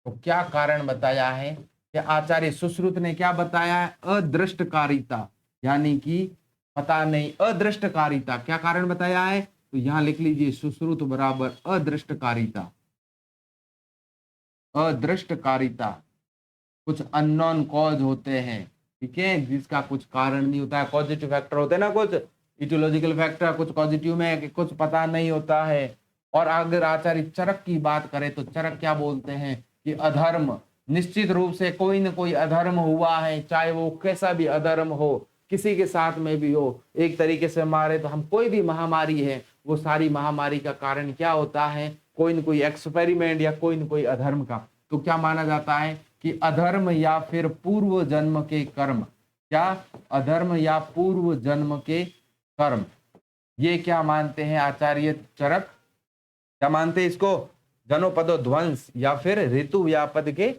तो क्या कारण बताया है कि आचार्य सुश्रुत ने क्या बताया है, अदृष्टकारिता, यानी कि पता नहीं, अदृष्टकारिता। क्या कारण बताया है? तो यहां लिख लीजिए सुश्रुत बराबर अदृष्टकारिता। अदृष्टकारिता, कुछ अननोन कॉज होते हैं, ठीक है, जिसका कुछ कारण नहीं होता है। पॉजिटिव फैक्टर होते हैं ना, कुछ इटियोलॉजिकल फैक्टर, कुछ पॉजिटिव में, कुछ पता नहीं होता है। और अगर आचार्य चरक की बात करें तो चरक क्या बोलते हैं कि अधर्म, निश्चित रूप से कोई न कोई अधर्म हुआ है, चाहे वो कैसा भी अधर्म हो, किसी के साथ में भी हो। एक तरीके से मारे तो हम कोई भी महामारी है, वो सारी महामारी का कारण क्या होता है, कोई न कोई एक्सपेरिमेंट या कोई न कोई अधर्म का। तो क्या माना जाता है कि अधर्म या फिर पूर्व जन्म के कर्म, क्या अधर्म या पूर्व जन्म के कर्म, ये क्या मानते हैं आचार्य चरक, क्या मानते हैं इसको, जनोपदो ध्वंस या फिर ऋतु व्यापद के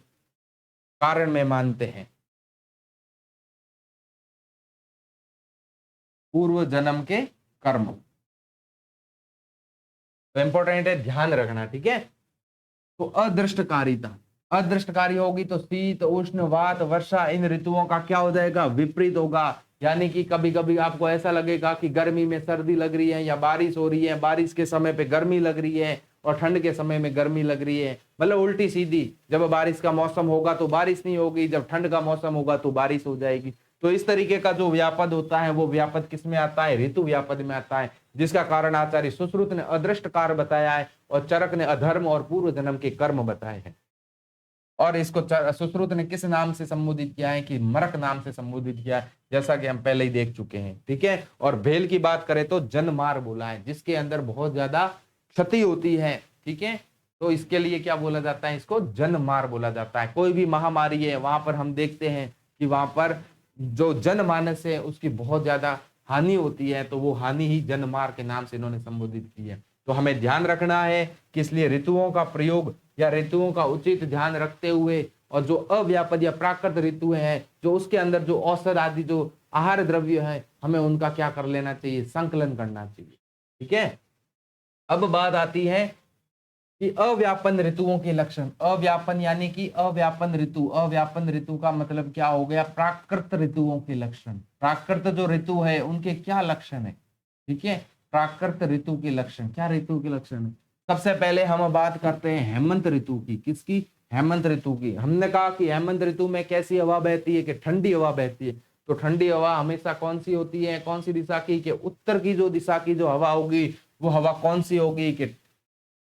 कारण में मानते हैं, पूर्व जन्म के कर्म। तो इंपॉर्टेंट है, ध्यान रखना, ठीक है। तो अदृष्टकारिता, अदृष्टकारी होगी तो शीत, उष्ण, वात, वर्षा, इन ऋतुओं का क्या हो जाएगा, विपरीत होगा। यानी कि कभी कभी आपको ऐसा लगेगा कि गर्मी में सर्दी लग रही है, या बारिश हो रही है, बारिश के समय पे गर्मी लग रही है, और ठंड के समय में गर्मी लग रही है, मतलब उल्टी सीधी। जब बारिश का मौसम होगा तो बारिश नहीं होगी, जब ठंड का मौसम होगा तो बारिश हो जाएगी। तो इस तरीके का जो व्यापद होता है वो व्यापद किस में आता है, ऋतु व्यापद में आता है, जिसका कारण आचार्य सुश्रुत ने अदृष्टकार बताया है और चरक ने अधर्म और पूर्व जन्म के कर्म बताए हैं। और इसको सुश्रुत ने किस नाम से संबोधित किया है कि मरक नाम से संबोधित किया है, जैसा कि हम पहले ही देख चुके हैं, ठीक है। और भेल की बात करें तो जनमार बोला है, जिसके अंदर बहुत ज्यादा क्षति होती है, ठीक है। तो इसके लिए क्या बोला जाता है, इसको जनमार बोला जाता है। कोई भी महामारी है वहां पर हम देखते हैं कि वहां पर जो जनमानस है उसकी बहुत ज्यादा हानि होती है, तो वो हानि ही जनमार के नाम से इन्होंने संबोधित की है। तो हमें ध्यान रखना है कि इसलिए ऋतुओं का प्रयोग या ऋतुओं का उचित ध्यान रखते हुए, और जो अव्यापद या प्राकृत ऋतु है, जो उसके अंदर जो औषध आदि जो आहार द्रव्य है, हमें उनका क्या कर लेना चाहिए, संकलन करना चाहिए, ठीक है। अब बात आती है कि अव्यापन ऋतुओं के लक्षण। अव्यापन यानी कि अव्यापन ऋतु, अव्यापन ऋतु का मतलब क्या हो गया, प्राकृत ऋतुओं के लक्षण। प्राकृत जो ऋतु है उनके क्या लक्षण है, ठीक है। प्राकृत ऋतु के लक्षण, क्या ऋतु के लक्षण है। सबसे पहले हम बात करते हैं हेमंत ऋतु की। किसकी, हेमंत ऋतु की। हमने कहा कि हेमंत ऋतु में कैसी हवा बहती है, कि ठंडी हवा बहती है। तो ठंडी हवा हमेशा कौन सी होती है, कौन सी दिशा की, कि उत्तर की जो दिशा की जो हवा होगी वो हवा कौन सी होगी, कि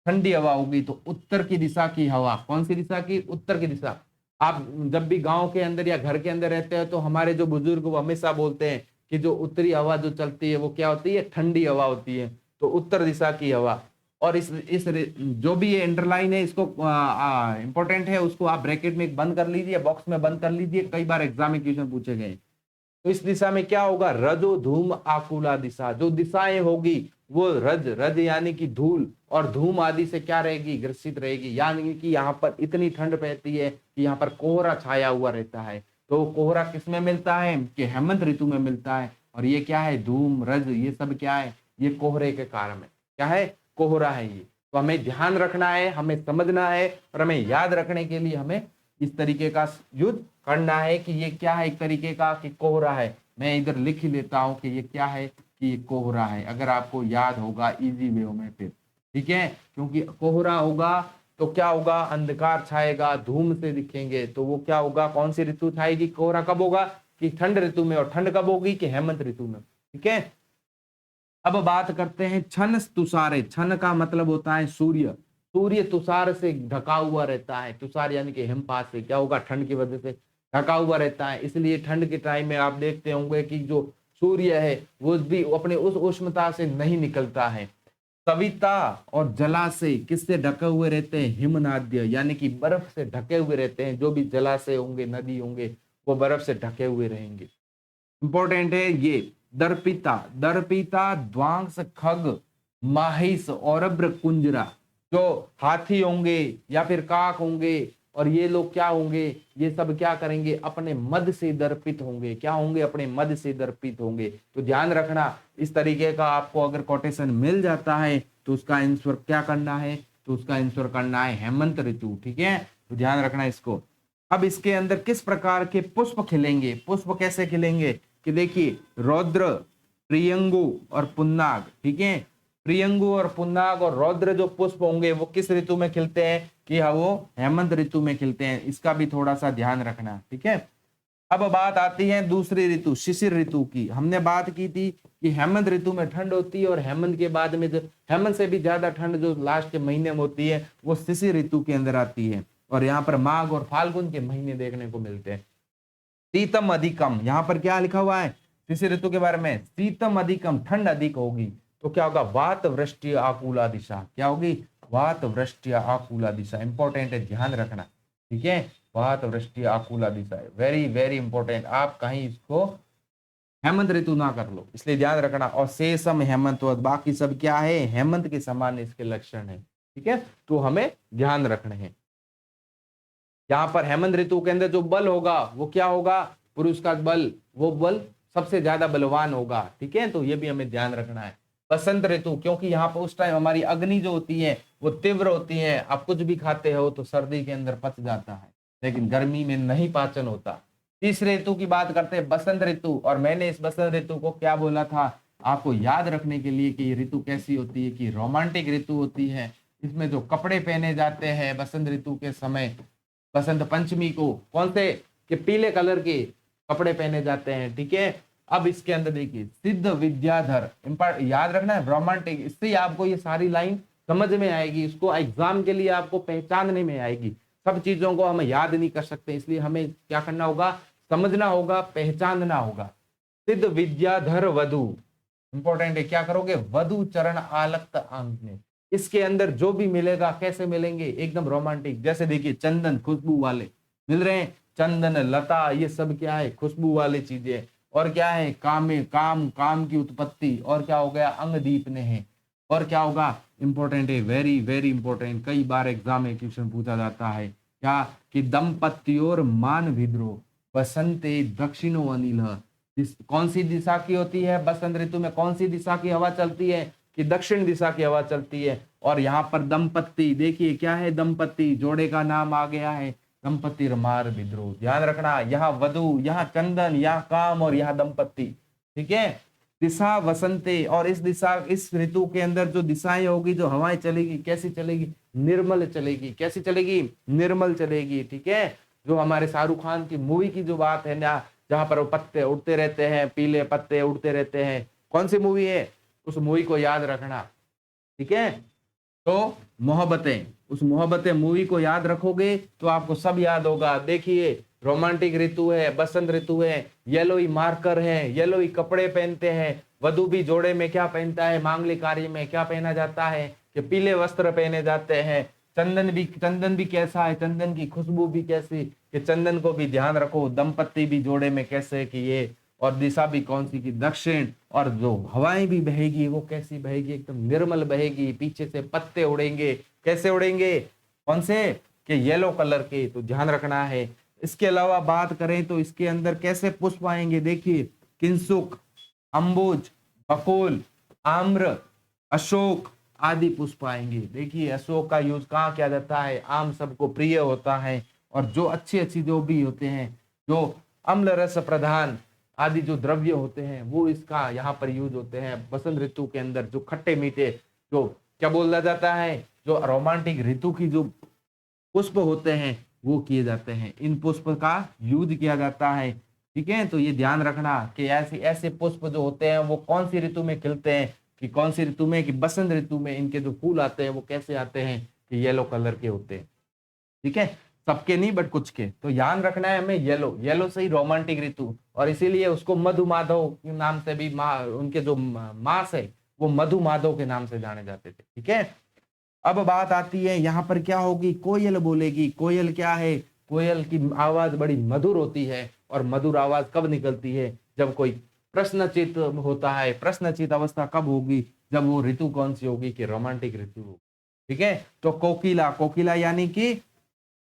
ठंडी हवा होगी। तो उत्तर की दिशा की हवा, कौन सी दिशा की, उत्तर की दिशा। आप जब भी गांव के अंदर या घर के अंदर रहते हैं तो हमारे जो बुजुर्ग वो हमेशा बोलते हैं कि जो उत्तरी हवा जो चलती है वो क्या होती है, ठंडी हवा होती है। तो उत्तर दिशा की हवा। और इस जो भी ये इंटरलाइन है, इसको इंपॉर्टेंट है, उसको आप ब्रैकेट में बंद कर लीजिए, बॉक्स में बंद कर लीजिए, कई बार एग्जाम में क्वेश्चन पूछे गए। तो इस दिशा में क्या होगा, रजो धूम आकुला दिशा। जो दिशाएं होगी वो रज रज यानी कि धूल और धूम आदि से क्या रहेगी, ग्रसित रहेगी। यानी कि यहाँ पर इतनी ठंड रहती है कि यहाँ पर कोहरा छाया हुआ रहता है। तो कोहरा किस में मिलता है कि हेमंत ऋतु में मिलता है। और ये क्या है, धूम रज, ये सब क्या है, ये कोहरे के कारण है। क्या है, कोहरा है ये। तो हमें ध्यान रखना है, हमें समझना है और हमें याद रखने के लिए हमें इस तरीके का युद्ध करना है कि ये क्या है, एक तरीके का कि कोहरा है। मैं इधर लिख ही लेता हूं कि ये क्या है, कि ये कोहरा है। अगर आपको याद होगा इजी वे में फिर ठीक है, क्योंकि कोहरा होगा तो क्या होगा, अंधकार छाएगा, धूम से दिखेंगे। तो वो क्या होगा, कौन सी ऋतु छाएगी, कोहरा कब होगा कि ठंड ऋतु में। और ठंड कब होगी कि हेमंत ऋतु में। ठीक है, अब बात करते हैं छन तुषारे। छन का मतलब होता है सूर्य। सूर्य तुषार से ढका हुआ रहता है। तुषार यानी कि हिमपात से क्या होगा, ठंड की वजह से ढका हुआ रहता है। इसलिए ठंड के टाइम में आप देखते होंगे कि जो सूर्य है वो भी अपने उस उष्णता से नहीं निकलता है। कविता और जलाशय किससे ढके हुए रहते हैं, हिमनाद्य यानी कि बर्फ से ढके हुए रहते हैं। जो भी जलाशय होंगे, नदी होंगे, वो बर्फ से ढके हुए रहेंगे। इंपॉर्टेंट है ये। दर्पिता, दर्पिता द्वांस खग माहिस और कुंजरा। जो हाथी होंगे या फिर काक होंगे और ये लोग क्या होंगे, ये सब क्या करेंगे, अपने मद से दर्पित होंगे। क्या होंगे, अपने मद से दर्पित होंगे। तो ध्यान रखना, इस तरीके का आपको अगर कोटेशन मिल जाता है तो उसका आंसर क्या करना है, तो उसका आंसर करना है हेमंत ऋतु। ठीक है, तो ध्यान रखना इसको। अब इसके अंदर किस प्रकार के पुष्प खिलेंगे, पुष्प कैसे खिलेंगे कि देखिए, रौद्र, प्रियंगु और पुन्नाग। ठीक है, प्रियंगु और पुन्नाग और रौद्र जो पुष्प होंगे वो किस ऋतु में खिलते हैं कि हाँ, वो हेमंत ऋतु में खिलते हैं। इसका भी थोड़ा सा ध्यान रखना। ठीक है, अब बात आती है दूसरी ऋतु, शिशिर ऋतु की। हमने बात की थी कि हेमंत ऋतु में ठंड होती है और हेमंत के बाद में जो हेमंत से भी ज्यादा ठंड जो लास्ट के महीने में होती है वो शिशिर ऋतु के अंदर आती है। और यहाँ पर माघ और फाल्गुन के महीने देखने को मिलते हैं। शीतम अधिकम, यहाँ पर क्या लिखा हुआ है शिशिर ऋतु के बारे में, शीतम अधिकम, ठंड अधिक होगी। तो क्या होगा, वात वृष्टि आकुला दिशा। क्या होगी, वात वृष्टि आकुला दिशा। इंपॉर्टेंट है, ध्यान रखना। ठीक है, वात वृष्टि आकुला दिशा, वेरी वेरी इंपॉर्टेंट। आप कहीं इसको हेमंत ऋतु ना कर लो, इसलिए ध्यान रखना। और शेषम हेमंत, बाकी सब क्या है, हेमंत के समान इसके लक्षण है। ठीक है, तो हमें ध्यान रखने हैं। यहाँ पर हेमंत ऋतु के अंदर जो बल होगा वो क्या होगा, पुरुष का बल, वो बल सबसे ज्यादा बलवान होगा। ठीक है, तो ये भी हमें ध्यान रखना है। बसंत ऋतु, क्योंकि यहाँ पर उस टाइम हमारी अग्नि जो होती है वो तीव्र होती है। आप कुछ भी खाते हो तो सर्दी के अंदर पच जाता है, लेकिन गर्मी में नहीं पाचन होता। तीसरे ऋतु की बात करते हैं, बसंत ऋतु। और मैंने इस बसंत ऋतु को क्या बोला था आपको याद रखने के लिए कि ये ऋतु कैसी होती है, कि रोमांटिक ऋतु होती है। इसमें जो कपड़े पहने जाते हैं बसंत ऋतु के समय, बसंत पंचमी को कौन से, कि पीले कलर के कपड़े पहने जाते हैं। ठीक है, अब इसके अंदर देखिए, सिद्ध विद्याधर, याद रखना है, रोमांटिक। इससे आपको ये सारी लाइन समझ में आएगी, इसको एग्जाम के लिए आपको पहचानने में आएगी। सब चीजों को हम याद नहीं कर सकते, इसलिए हमें क्या करना होगा, समझना होगा, पहचानना होगा। सिद्ध विद्याधर वधु, इंपॉर्टेंट है। क्या करोगे, वधु चरण आलक्त आंगने। इसके अंदर जो भी मिलेगा कैसे मिलेंगे, एकदम रोमांटिक। जैसे देखिए, चंदन खुशबू वाले मिल रहे हैं, चंदन लता, ये सब क्या है, खुशबू वाली चीजें। और क्या है, कामे, काम, काम की उत्पत्ति। और क्या हो गया, अंग दीपने हैं। और क्या होगा, इंपॉर्टेंट है, वेरी वेरी इंपॉर्टेंट, कई बार एग्जाम में क्वेश्चन पूछा जाता है क्या, कि दंपत्योर मान विद्रोह बसंते दक्षिणो अनिल। कौन सी दिशा की होती है बसंत ऋतु में, कौन सी दिशा की हवा चलती है, कि दक्षिण दिशा की हवा चलती है। और यहाँ पर दंपत्ति, देखिए क्या है, दंपत्ति, जोड़े का नाम आ गया है, दंपत्ति मार विद्रोह। ध्यान रखना, यहाँ वधु, यहाँ चंदन, यहाँ काम और यहाँ दंपत्ति। ठीक है, दिशा वसंते। और इस दिशा, इस ऋतु के अंदर जो दिशाएं होगी, जो हवाएं चलेगी, कैसी चलेगी, निर्मल चलेगी। कैसी चलेगी, निर्मल चलेगी। ठीक है, जो हमारे शाहरुख खान की मूवी की जो बात है ना, जहां पर वो पत्ते उड़ते रहते हैं, पीले पत्ते उड़ते रहते हैं, कौन सी मूवी है, उस मूवी को याद रखना। ठीक है, तो मोहब्बतें, उस मोहब्बतें मूवी को याद रखोगे तो आपको सब याद होगा। देखिए, रोमांटिक ऋतु है, बसंत ऋतु है, येलोई मार्कर है, येलोई कपड़े पहनते हैं। वधु भी जोड़े में क्या पहनता है, मांगलिक कार्य में क्या पहना जाता है, कि पीले वस्त्र पहने जाते हैं। चंदन भी कैसा है, चंदन की खुशबू भी कैसी, कि चंदन को भी ध्यान रखो। दंपत्ति भी जोड़े में कैसे कि ये, और दिशा भी कौन सी की, दक्षिण। और जो हवाएं भी बहेगी वो कैसी बहेगी, एकदम निर्मल बहेगी, पीछे से पत्ते उड़ेंगे, कैसे उड़ेंगे, कौन से, कि येलो कलर के, तो ध्यान रखना है। इसके अलावा बात करें तो इसके अंदर कैसे पुष्प आएंगे, देखिए किंसुक, अंबुज, बकुल, आम्र, अशोक आदि पुष्प आएंगे। देखिए अशोक का यूज कहाँ किया जाता है, आम सबको प्रिय होता है, और जो अच्छी अच्छी जो भी होते हैं, जो अम्ल रस प्रधान आदि जो द्रव्य होते हैं वो इसका यहाँ पर यूज होते हैं। बसंत ऋतु के अंदर जो खट्टे मीठे, जो क्या बोला जाता है, जो रोमांटिक ऋतु की जो पुष्प होते हैं वो किए जाते हैं, इन पुष्प का यूज किया जाता है। ठीक है, तो ये ध्यान रखना कि ऐसे ऐसे पुष्प जो होते हैं वो कौन सी ऋतु में खिलते हैं, कि कौन सी ऋतु में, कि बसंत ऋतु में इनके जो फूल आते हैं वो कैसे आते हैं, कि येलो कलर के होते हैं। ठीक है, सबके नहीं बट कुछ के, तो ध्यान रखना है हमें, येलो, येलो से ही रोमांटिक ऋतु, और इसीलिए उसको मधुमाधव के नाम से भी उनके जो मास है वो मधुमाधव के नाम से जाने जाते थे। ठीक है, अब बात आती है यहाँ पर क्या होगी, कोयल बोलेगी। कोयल क्या है, कोयल की आवाज बड़ी मधुर होती है, और मधुर आवाज कब निकलती है, जब कोई प्रश्नचित होता है। प्रश्नचित अवस्था कब होगी, जब वो ऋतु कौन सी होगी, कि रोमांटिक ऋतु होगी। ठीक है, तो कोकिला, कोकिला यानी कि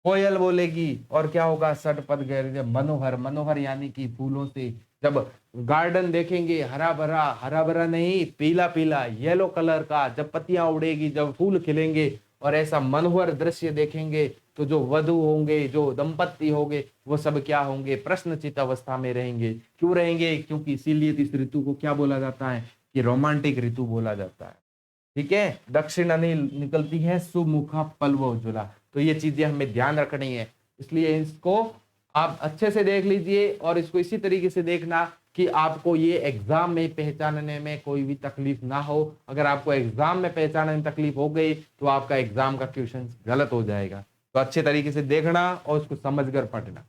कोयल बोलेगी, और क्या होगा, षटपद गैर, मनोहर, मनोहर यानी कि फूलों से, जब गार्डन देखेंगे हरा भरा नहीं, पीला पीला येलो कलर का, जब पत्तियां उड़ेगी, जब फूल खिलेंगे और ऐसा मनोहर दृश्य देखेंगे, तो जो वधु होंगे, जो दंपत्ति होंगे, वो सब क्या होंगे, प्रश्नचित अवस्था में रहेंगे। क्यों रहेंगे, क्योंकि इसीलिए इस ऋतु को क्या बोला जाता है, कि रोमांटिक ऋतु बोला जाता है। ठीक है, दक्षिण अनिल निकलती है सुमुखा पल्लव उज्ज्वला, तो ये चीजें हमें ध्यान रखनी है, इसलिए इसको आप अच्छे से देख लीजिए, और इसको इसी तरीके से देखना कि आपको ये एग्जाम में पहचानने में कोई भी तकलीफ ना हो। अगर आपको एग्जाम में पहचानने में तकलीफ हो गई तो आपका एग्जाम का क्वेश्चन गलत हो जाएगा। तो अच्छे तरीके से देखना और उसको समझकर पढ़ना।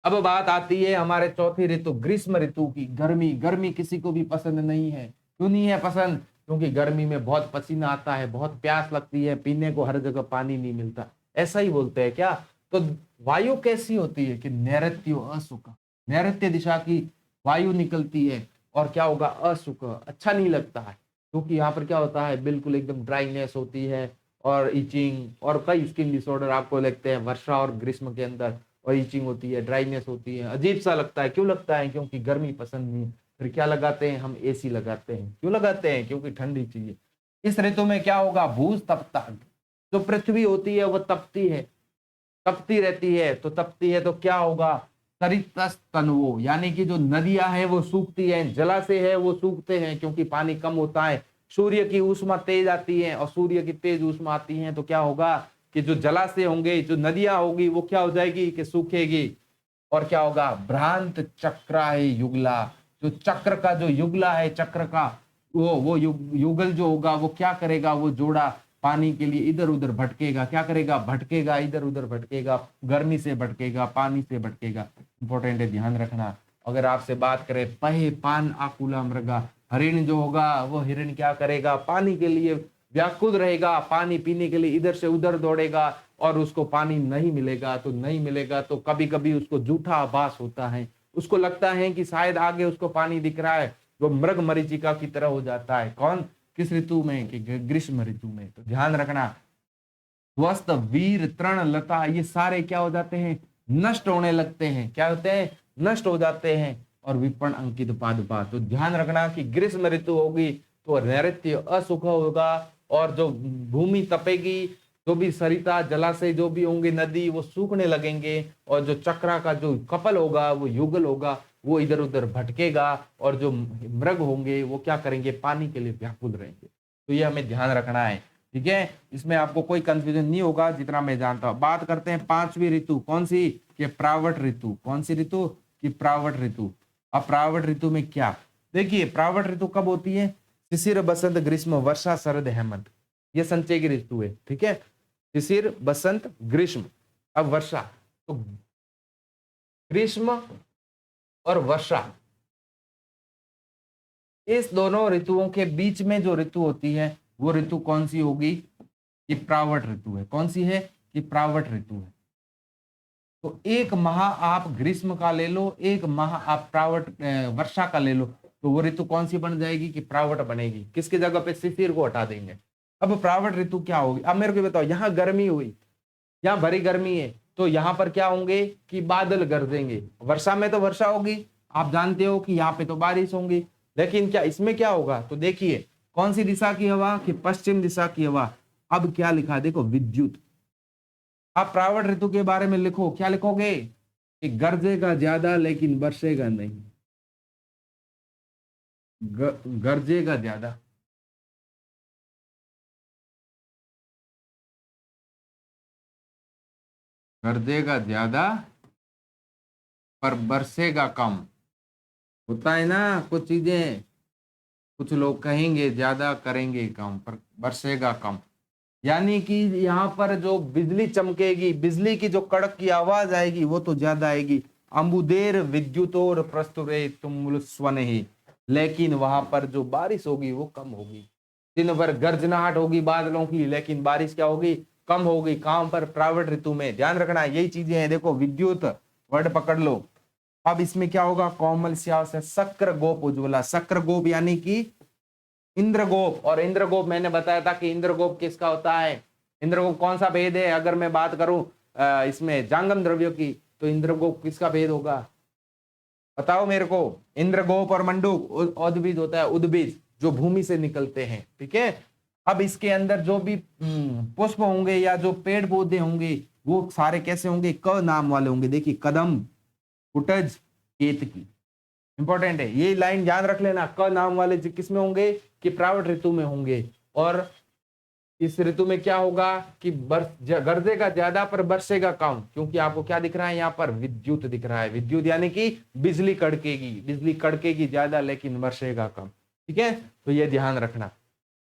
अब बात आती है हमारे चौथी ऋतु, ग्रीष्म ऋतु की। गर्मी, गर्मी किसी को भी पसंद नहीं है। क्यों नहीं है पसंद, क्योंकि गर्मी में बहुत पसीना आता है, बहुत प्यास लगती है, पीने को हर जगह पानी नहीं मिलता, ऐसा ही बोलते हैं क्या। तो वायु कैसी होती है, कि नैऋत्य असुख, नैऋत्य दिशा की वायु निकलती है, और क्या होगा, असुख, अच्छा नहीं लगता है, क्योंकि यहाँ पर क्या होता है, बिल्कुल एकदम ड्राइनेस होती है, और इचिंग और कई स्किन डिसऑर्डर आपको लगते हैं वर्षा और ग्रीष्म के अंदर, और इचिंग होती है, ड्राइनेस होती है, अजीब सा लगता है। क्यों लगता है, क्योंकि गर्मी पसंद नहीं। फिर क्या लगाते हैं हम, एसी लगाते हैं। क्यों लगाते हैं, क्योंकि ठंडी चाहिए। इस ऋतु में क्या होगा, भूज तपता, जो पृथ्वी होती है वो तपती है, तपती रहती है, तो तपती है तो क्या होगा, सरितस तनवो, यानी कि जो नदियां हैं वो सूखती हैं, जलाशय है वो सूखते हैं, क्योंकि पानी कम होता है। सूर्य की ऊष्मा तेज आती है, और सूर्य की तेज ऊष्मा आती है तो क्या होगा, कि जो जलाशय होंगे, जो नदियां होगी वो क्या हो जाएगी, कि सूखेगी। और क्या होगा, भ्रांत चक्रा है युगला, जो चक्र का जो युगला है, चक्र का वो युगल जो होगा वो क्या करेगा, वो जोड़ा पानी के लिए इधर उधर भटकेगा। क्या करेगा, भटकेगा, इधर उधर भटकेगा, गर्मी से भटकेगा, पानी से भटकेगा। इंपॉर्टेंट है, ध्यान रखना। अगर आपसे बात करें, पहे पान आकुला मृगा, हरिण जो होगा वो हिरण क्या करेगा, पानी के लिए व्याकुल रहेगा, पानी पीने के लिए इधर से उधर दौड़ेगा, और उसको पानी नहीं मिलेगा, तो नहीं मिलेगा तो कभी कभी उसको झूठा आभास होता है, उसको लगता है कि शायद आगे उसको पानी दिख रहा है, वो मृग मरीचिका की तरह हो जाता है। कौन, किस ऋतु में, कि ग्रीष्म ऋतु में। तो ध्यान रखना, स्वस्थ, वीर, तृण, लता, ये सारे क्या हो जाते हैं, नष्ट होने लगते हैं। क्या होते हैं, नष्ट हो जाते हैं। और विपण अंकित पादपा, तो ध्यान रखना कि ग्रीष्म ऋतु होगी तो नैऋत्य असुख होगा, और जो भूमि तपेगी, जो भी सरिता जलाशय जो भी होंगे, नदी, वो सूखने लगेंगे, और जो चक्रा का जो कपल होगा, वो युगल होगा, वो इधर उधर भटकेगा, और जो मृग होंगे वो क्या करेंगे, पानी के लिए व्याकुल रहेंगे। तो ये हमें ध्यान रखना है। ठीक है, इसमें आपको कोई कंफ्यूजन नहीं होगा, जितना मैं जानता हूं। बात करते हैं पांचवी ऋतु, कौन सी, कि प्रावट ऋतु। कौन सी ऋतु, कि प्रावट ऋतु। अब प्रावट ऋतु में क्या, देखिए प्रावट ऋतु कब होती है, शिशिर, बसंत, ग्रीष्म, वर्षा, शरद, हेमंत, ये संचय की ऋतु है। ठीक है, शिशिर, बसंत, ग्रीष्म। अब वर्षा, तो ग्रीष्म और वर्षा, इस दोनों ऋतुओं के बीच में जो ऋतु होती है वो ऋतु कौन सी होगी, कि प्रावट ऋतु है। कौन सी है, कि प्रावट ऋतु है। तो एक माह आप ग्रीष्म का ले लो, एक माह आप प्रावट वर्षा का ले लो, तो वो ऋतु कौन सी बन जाएगी कि प्रावट बनेगी। किसकी जगह पे शिशिर को हटा देंगे। अब प्रावट ऋतु क्या होगी, अब मेरे को बताओ, यहाँ गर्मी हुई, यहाँ भरी गर्मी है, तो यहाँ पर क्या होंगे कि बादल गरजेंगे। वर्षा में तो वर्षा होगी, आप जानते हो कि यहाँ पे तो बारिश होंगी, लेकिन क्या इसमें क्या होगा, तो देखिए कौन सी दिशा की हवा कि पश्चिम दिशा की हवा। अब क्या लिखा देखो, विद्युत। आप प्रावट ऋतु के बारे में लिखो, क्या लिखोगे कि गरजेगा ज्यादा लेकिन बरसेगा नहीं। गरजेगा ज्यादा, गरजेगा ज्यादा पर बरसेगा कम। होता है ना कुछ चीजें, कुछ लोग कहेंगे ज्यादा करेंगे कम, पर बरसेगा कम। यानी कि यहाँ पर जो बिजली चमकेगी, बिजली की जो कड़क की आवाज आएगी वो तो ज्यादा आएगी। अम्बुदेर विद्युतोर प्रस्तुरे तुमुल स्वनेहि, लेकिन वहां पर जो बारिश होगी वो कम होगी। दिन भर गर्जनाहट होगी बादलों की, लेकिन बारिश क्या होगी, कम होगी। काम पर प्रावट ऋतु में ध्यान रखना, यही चीजें हैं। देखो विद्युत वर्ड पकड़ लो। अब इसमें क्या होगा, कोमल श्याम से शक्र गोप उज्ज्वला। शक्र गोप यानी कि इंद्रगोप, और इंद्रगोप मैंने बताया था कि इंद्रगोप किसका होता है। इंद्रगोप कौन सा भेद है, अगर मैं बात करूं इसमें जांगम द्रव्यों की, तो इंद्रगोप किसका भेद होगा, बताओ मेरे को। इंद्रगोप और मंडूक उद्भिद होता है, उद्भिद जो भूमि से निकलते हैं, ठीक है। अब इसके अंदर जो भी पुष्प होंगे या जो पेड़ पौधे होंगे वो सारे कैसे होंगे, क नाम वाले होंगे। देखिए कदम, कुटज, केतकी, इंपॉर्टेंट है ये लाइन याद रख लेना। क नाम वाले किस में होंगे कि प्रावट ऋतु में होंगे। और इस ऋतु में क्या होगा कि गरजेगा ज्यादा पर बरसेगा कम, क्योंकि आपको क्या दिख रहा है यहाँ पर, विद्युत दिख रहा है। विद्युत यानी कि बिजली कड़केगी, बिजली कड़केगी ज्यादा लेकिन बरसेगा कम, ठीक है। तो ये ध्यान रखना।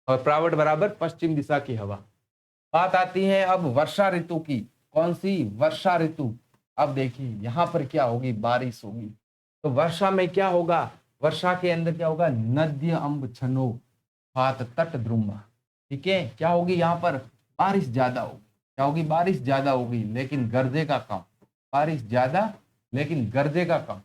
और प्रावट बराबर पश्चिम दिशा की हवा। बात आती है अब वर्षा ऋतु की। कौन सी, वर्षा ऋतु। अब देखिए यहाँ पर क्या होगी, बारिश होगी। तो वर्षा में क्या होगा, वर्षा के अंदर क्या होगा, नद्य अम्ब छनो हाथ तट द्रुमा, ठीक है। क्या होगी यहाँ पर, बारिश ज्यादा होगी। क्या होगी, बारिश ज्यादा होगी लेकिन गरजेगा कम। बारिश ज्यादा लेकिन गरजेगा कम,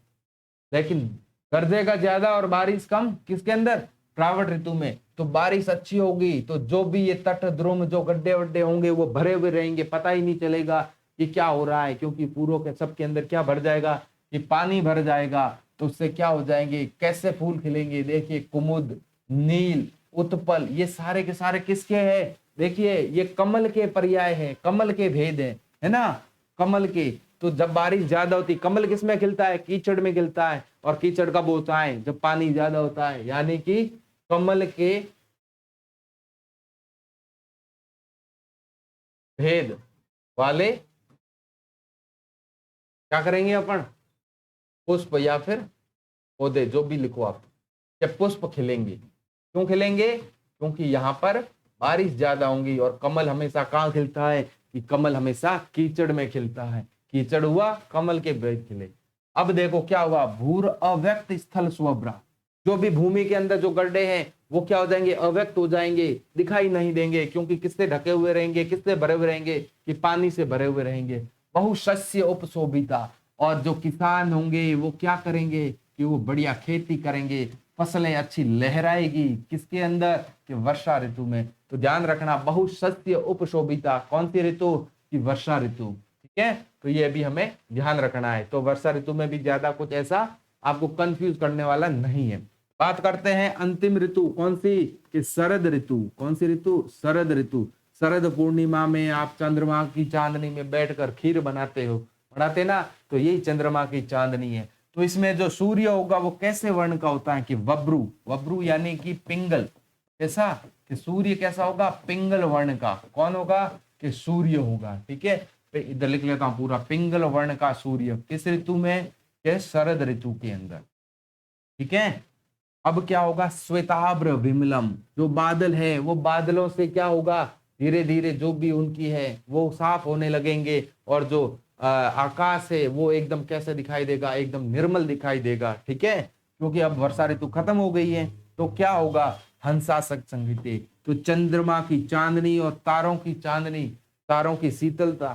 लेकिन गरजेगा ज्यादा और बारिश कम किसके अंदर, प्रावट ऋतु में। तो बारिश अच्छी होगी तो जो भी ये तट ध्रुव जो गड्ढे वड्ढे होंगे वो भरे हुए रहेंगे, पता ही नहीं चलेगा कि क्या हो रहा है, क्योंकि पूरों के सबके अंदर क्या भर जाएगा, कि पानी भर जाएगा। तो उससे क्या हो जाएंगे, कैसे फूल खिलेंगे। देखिए कुमुद, नील, उत्पल, ये सारे के सारे किसके हैं, देखिए ये कमल के पर्याय है, कमल के भेद है ना, कमल के। तो जब बारिश ज्यादा होती, कमल किस में खिलता है, कीचड़ में खिलता है। और कीचड़ कब होता है, जब पानी ज्यादा होता है। यानी कि कमल के भेद वाले क्या करेंगे अपन, पुष्प या फिर पौधे, जो भी लिखो आप, जब पुष्प खिलेंगे। क्यों खिलेंगे, क्योंकि यहाँ पर बारिश ज्यादा होंगी। और कमल हमेशा कहाँ खिलता है, कि कमल हमेशा कीचड़ में खिलता है। कीचड़ हुआ, कमल के भेद खिले। अब देखो क्या हुआ, भूर अव्यक्त स्थल स्वभ्रा। जो भी भूमि के अंदर जो गड्ढे हैं वो क्या हो जाएंगे, अव्यक्त हो जाएंगे, दिखाई नहीं देंगे। क्योंकि किससे ढके हुए रहेंगे, किससे भरे हुए रहेंगे, कि पानी से भरे हुए रहेंगे। बहुशस्य उपशोभिता, और जो किसान होंगे वो क्या करेंगे कि वो बढ़िया खेती करेंगे, फसलें अच्छी लहराएगी किसके अंदर, कि वर्षा ऋतु में। तो ध्यान रखना, बहुशस्य उपशोभिता कौन सी ऋतु, की वर्षा ऋतु, ठीक है। तो ये भी हमें ध्यान रखना है। तो वर्षा ऋतु में भी ज्यादा कुछ ऐसा आपको कंफ्यूज करने वाला नहीं है। बात करते हैं अंतिम ऋतु कौन सी, कि शरद ऋतु। कौन सी ऋतु, शरद ऋतु। शरद पूर्णिमा में आप चंद्रमा की चांदनी में बैठकर खीर बनाते हो, बनाते ना, तो यही चंद्रमा की चांदनी है। तो इसमें जो सूर्य होगा वो कैसे वर्ण का होता है, कि वब्रू, वब्रू यानी कि पिंगल। कैसा, कि सूर्य कैसा होगा, पिंगल वर्ण का। कौन होगा, कि सूर्य होगा, ठीक है। इधर लिख लेता हूं पूरा, पिंगल वर्ण का सूर्य किस ऋतु में, के शरद ऋतु के अंदर, ठीक है। अब क्या होगा, श्वेताब्र विमलम, जो बादल है वो बादलों से क्या होगा, धीरे धीरे जो भी उनकी है वो साफ होने लगेंगे। और जो आकाश है वो एकदम कैसे दिखाई देगा, एकदम निर्मल दिखाई देगा, ठीक है। क्योंकि अब वर्षा ऋतु खत्म हो गई है। तो क्या होगा, हंसासक संगीते, तो चंद्रमा की चांदनी और तारों की चांदनी, तारों की शीतलता,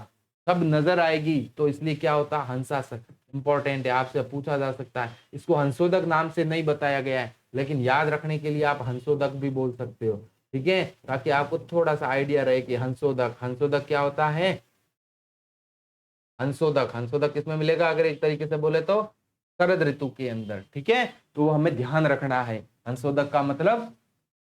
सब नजर आएगी, तो इसलिए क्या होता है, हंसाशक इंपॉर्टेंट है, आपसे पूछा जा सकता है। इसको हंसोदक नाम से नहीं बताया गया है, लेकिन याद रखने के लिए आप हंसोदक भी बोल सकते हो, ठीक है, ताकि आपको थोड़ा सा आइडिया रहे कि हंसोदक, हंसोदक क्या होता है। हंसोदक, हंसोदक किसमें मिलेगा, अगर एक तरीके से बोले तो शरद ऋतु के अंदर, ठीक है, तो हमें ध्यान रखना है। हंसोदक का मतलब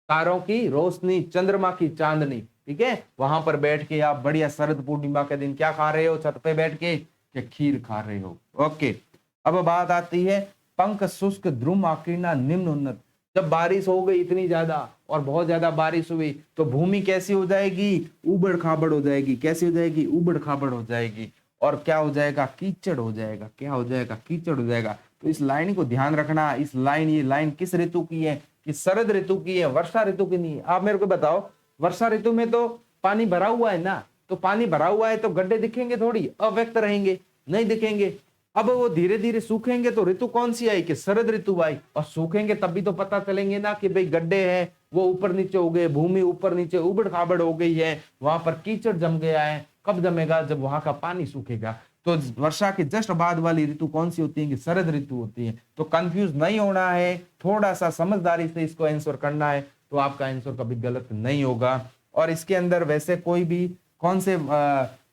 तारों की रोशनी, चंद्रमा की चांदनी, ठीक है, वहां पर बैठ के आप बढ़िया शरद पूर्णिमा के दिन क्या खा रहे हो, छत पे बैठ के खीर खा रहे हो। ओके, अब बात आती है पंख शुष्क ध्रुम आकीर्णा निम्न उन्नत। जब बारिश हो गई इतनी ज्यादा और बहुत ज्यादा बारिश हुई तो भूमि कैसी हो जाएगी, उबड़ खाबड़ हो जाएगी। कैसी हो जाएगी, उबड़ खाबड़ हो जाएगी। और क्या हो जाएगा, कीचड़ हो जाएगा। क्या हो जाएगा, कीचड़ हो जाएगा। तो इस लाइन को ध्यान रखना, इस लाइन, ये लाइन किस ऋतु की है, कि शरद ऋतु की है, वर्षा ऋतु की नहीं है। आप मेरे को बताओ, वर्षा ऋतु में तो पानी भरा हुआ है ना, तो पानी भरा हुआ है तो गड्ढे दिखेंगे थोड़ी, अव्यक्त रहेंगे, नहीं दिखेंगे। अब वो धीरे धीरे सूखेंगे तो ऋतु कौन सी आई, कि शरद ऋतु आई। और सूखेंगे तब भी तो पता चलेंगे ना कि भाई गड्ढे हैं, वो ऊपर नीचे हो गए, भूमि ऊपर नीचे उबड़ खाबड़ हो गई है, वहां पर कीचड़ जम गया है। कब जमेगा, जब वहां का पानी सूखेगा। तो वर्षा के जस्ट बाद वाली ऋतु कौन सी होती है, कि शरद ऋतु होती है। तो कंफ्यूज नहीं होना है, थोड़ा सा समझदारी से इसको आंसर करना है, तो आपका आंसर कभी गलत नहीं होगा। और इसके अंदर वैसे कोई भी कौन से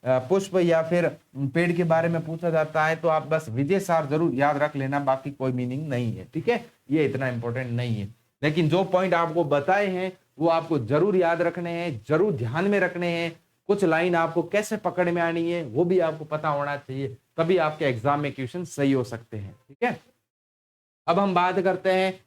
पुष्प या फिर पेड़ के बारे में पूछा जाता है तो आप बस विजय सार जरूर याद रख लेना, बाकी कोई मीनिंग नहीं है, ठीक है, ये इतना इंपॉर्टेंट नहीं है। लेकिन जो पॉइंट आपको बताए हैं वो आपको जरूर याद रखने हैं, जरूर ध्यान में रखने हैं। कुछ लाइन आपको कैसे पकड़ में आनी है वो भी आपको पता होना चाहिए, तभी आपके एग्जाम में क्वेश्चन सही हो सकते हैं, ठीक है। अब हम बात करते हैं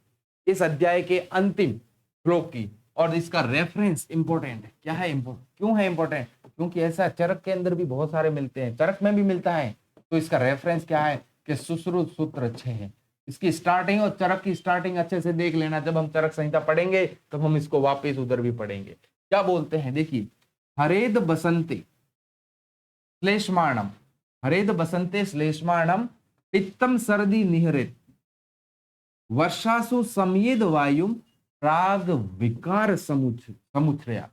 इस अध्याय के अंतिम श्लोक की, और इसका रेफरेंस इंपॉर्टेंट है। क्या है इंपॉर्टेंट, क्यों है इंपॉर्टेंट, क्योंकि ऐसा चरक के अंदर भी बहुत सारे मिलते हैं, चरक में भी मिलता है। तो इसका रेफरेंस क्या है, कि सुश्रुत सूत्र अच्छे हैं। इसकी स्टार्टिंग और चरक की स्टार्टिंग अच्छे से देख लेना, जब हम चरक संहिता पढ़ेंगे तब हम इसको वापस उधर भी पढ़ेंगे। क्या बोलते हैं, देखिए, हरेद बसंते श्लेष्माणम, हरेद बसंते श्लेष्माणम पित्तम सर्दी निहरित वर्षासु समयेद वायुम प्राग विकार समुच्छ्रया।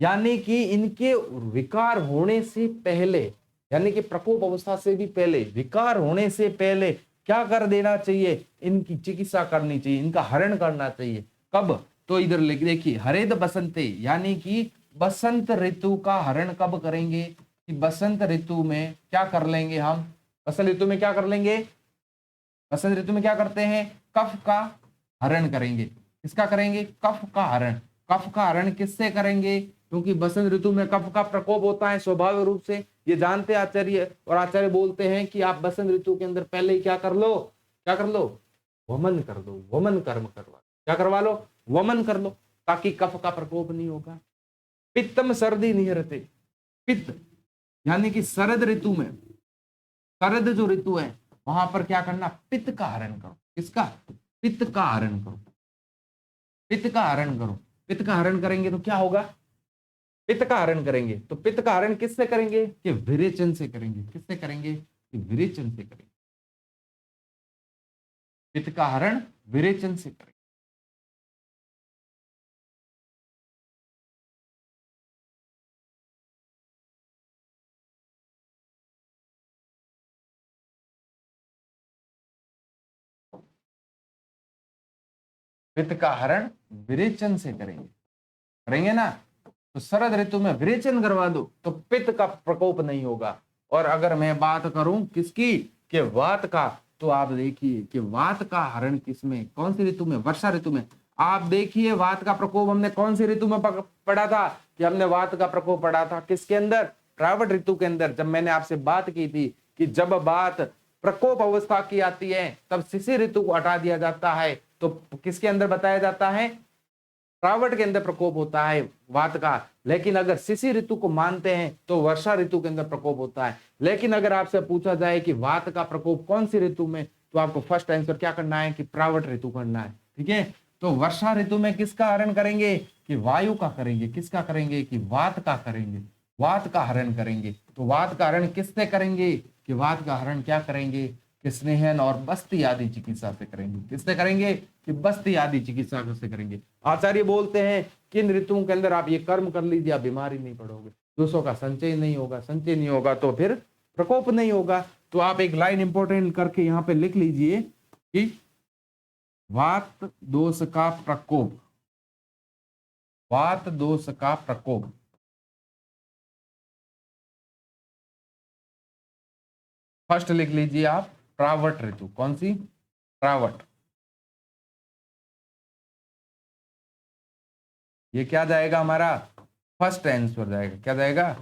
यानी कि इनके विकार होने से पहले, यानी कि प्रकोप अवस्था से भी पहले, विकार होने से पहले क्या कर देना चाहिए, इनकी चिकित्सा करनी चाहिए, इनका हरण करना चाहिए। कब, तो इधर देखिए, हरेद बसंते, यानी कि बसंत ऋतु का हरण कब करेंगे, कि बसंत ऋतु में क्या कर लेंगे हम, बसंत ऋतु में क्या कर लेंगे, बसंत ऋतु में क्या करते हैं, कफ का हरण करेंगे। किसका करेंगे, कफ का हरण। कफ का हरण किससे करेंगे, क्योंकि बसंत ऋतु में कफ का प्रकोप होता है स्वाभाविक रूप से, ये जानते आचार्य, और आचार्य बोलते हैं कि आप बसंत ऋतु के अंदर पहले ही क्या कर लो, क्या कर लो, वमन कर दो, वमन कर्म करवा, क्या करवा लो, वमन कर लो, ताकि कफ का प्रकोप नहीं होगा। पित्तम सर्दी निहरते, पित्त यानी कि शरद ऋतु में, शरद जो ऋतु है वहां पर क्या करना, पित्त का हरण करो। किसका, पित्त का हरण करो, पित्त का हरण करो। पित्त का हरण करेंगे तो क्या होगा, पित्त का हरण करेंगे तो पित्त का हरण किससे करेंगे, कि विरेचन से करेंगे। किससे करेंगे, कि विरेचन से करेंगे। पित्त का हरण विरेचन से करेंगे। पित्त का हरण विरेचन से करेंगे, करेंगे ना। तो शरद ऋतु में विरेचन करवा दो तो पित्त का प्रकोप नहीं होगा। और अगर मैं बात करूं किसकी, के वात का, तो आप देखिए कि वात का हरण किसमें, कौन सी ऋतु में, वर्षा ऋतु में। आप देखिए वात का प्रकोप हमने कौन सी ऋतु में पढ़ा था, कि हमने वात का प्रकोप पढ़ा था किसके अंदर, प्रावट ऋतु के अंदर। जब मैंने आपसे बात की थी कि जब बात प्रकोप अवस्था की आती है तब शिशिर ऋतु को हटा दिया जाता है, तो किसके अंदर बताया जाता है, प्रावट के अंदर प्रकोप होता है वात का। लेकिन अगर शिशिर ऋतु को मानते हैं तो वर्षा ऋतु के अंदर प्रकोप होता है। लेकिन अगर आपसे पूछा जाए कि वात का प्रकोप कौन सी ऋतु में, तो आपको फर्स्ट आंसर क्या करना है, कि प्रावट ऋतु करना है, ठीक है। तो वर्षा ऋतु में किसका हरण करेंगे, कि वायु का करेंगे। किसका करेंगे, कि वात का करेंगे, वात का हरण करेंगे। तो वात का हरण किससे करेंगे, कि वात का हरण क्या करेंगे, कि स्नेहन और बस्ती आदि चिकित्सा से करेंगे। किससे करेंगे, कि बस्ती आदि चिकित्सा से करेंगे। आचार्य बोलते हैं कि इन ऋतुओं के अंदर आप ये कर्म कर लीजिए, आप बीमारी नहीं पड़ोगे। दोषों का संचय नहीं होगा, संचय नहीं होगा तो फिर प्रकोप नहीं होगा। तो आप एक लाइन इंपॉर्टेंट करके यहाँ पे लिख लीजिए कि वात दोष का प्रकोप, वात दोष का प्रकोप। फर्स्ट लिख लीजिए आप प्रावट ऋतु, कौन सी? प्रावट। ये क्या जाएगा हमारा? फर्स्ट आंसर जाएगा। क्या जाएगा?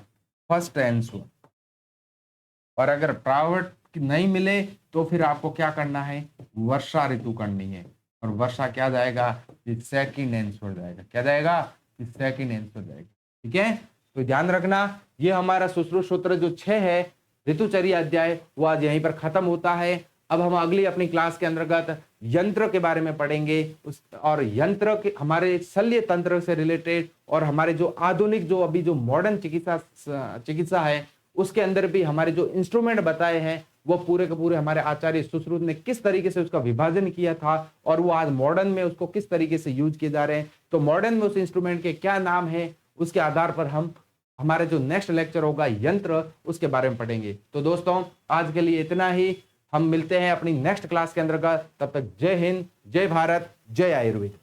First answer. और अगर प्रावट नहीं मिले तो फिर आपको क्या करना है? वर्षा ऋतु करनी है। और वर्षा क्या जाएगा? सेकंड आंसर जाएगा। क्या जाएगा? सेकंड आंसर जाएगा। ठीक है, तो ध्यान रखना, ये हमारा सुश्रुत सूत्र जो 6 है ऋतुचर्या अध्याय, वो आज यहीं पर खत्म होता है। अब हम अगली अपनी क्लास के अंतर्गत यंत्र के बारे में पढ़ेंगे, और यंत्र के हमारे शल्य तंत्र से रिलेटेड, और हमारे जो आधुनिक जो अभी जो मॉडर्न चिकित्सा है उसके अंदर भी हमारे जो इंस्ट्रूमेंट बताए हैं वो पूरे के पूरे हमारे आचार्य सुश्रुत ने किस तरीके से उसका विभाजन किया था, और वो आज मॉडर्न में उसको किस तरीके से यूज किए जा रहे हैं। तो मॉडर्न में उस इंस्ट्रूमेंट के क्या नाम है, उसके आधार पर हम हमारे जो नेक्स्ट लेक्चर होगा यंत्र, उसके बारे में पढ़ेंगे। तो दोस्तों आज के लिए इतना ही, हम मिलते हैं अपनी नेक्स्ट क्लास के अंतर्गत। तब तक जय हिंद, जय भारत, जय आयुर्वेद।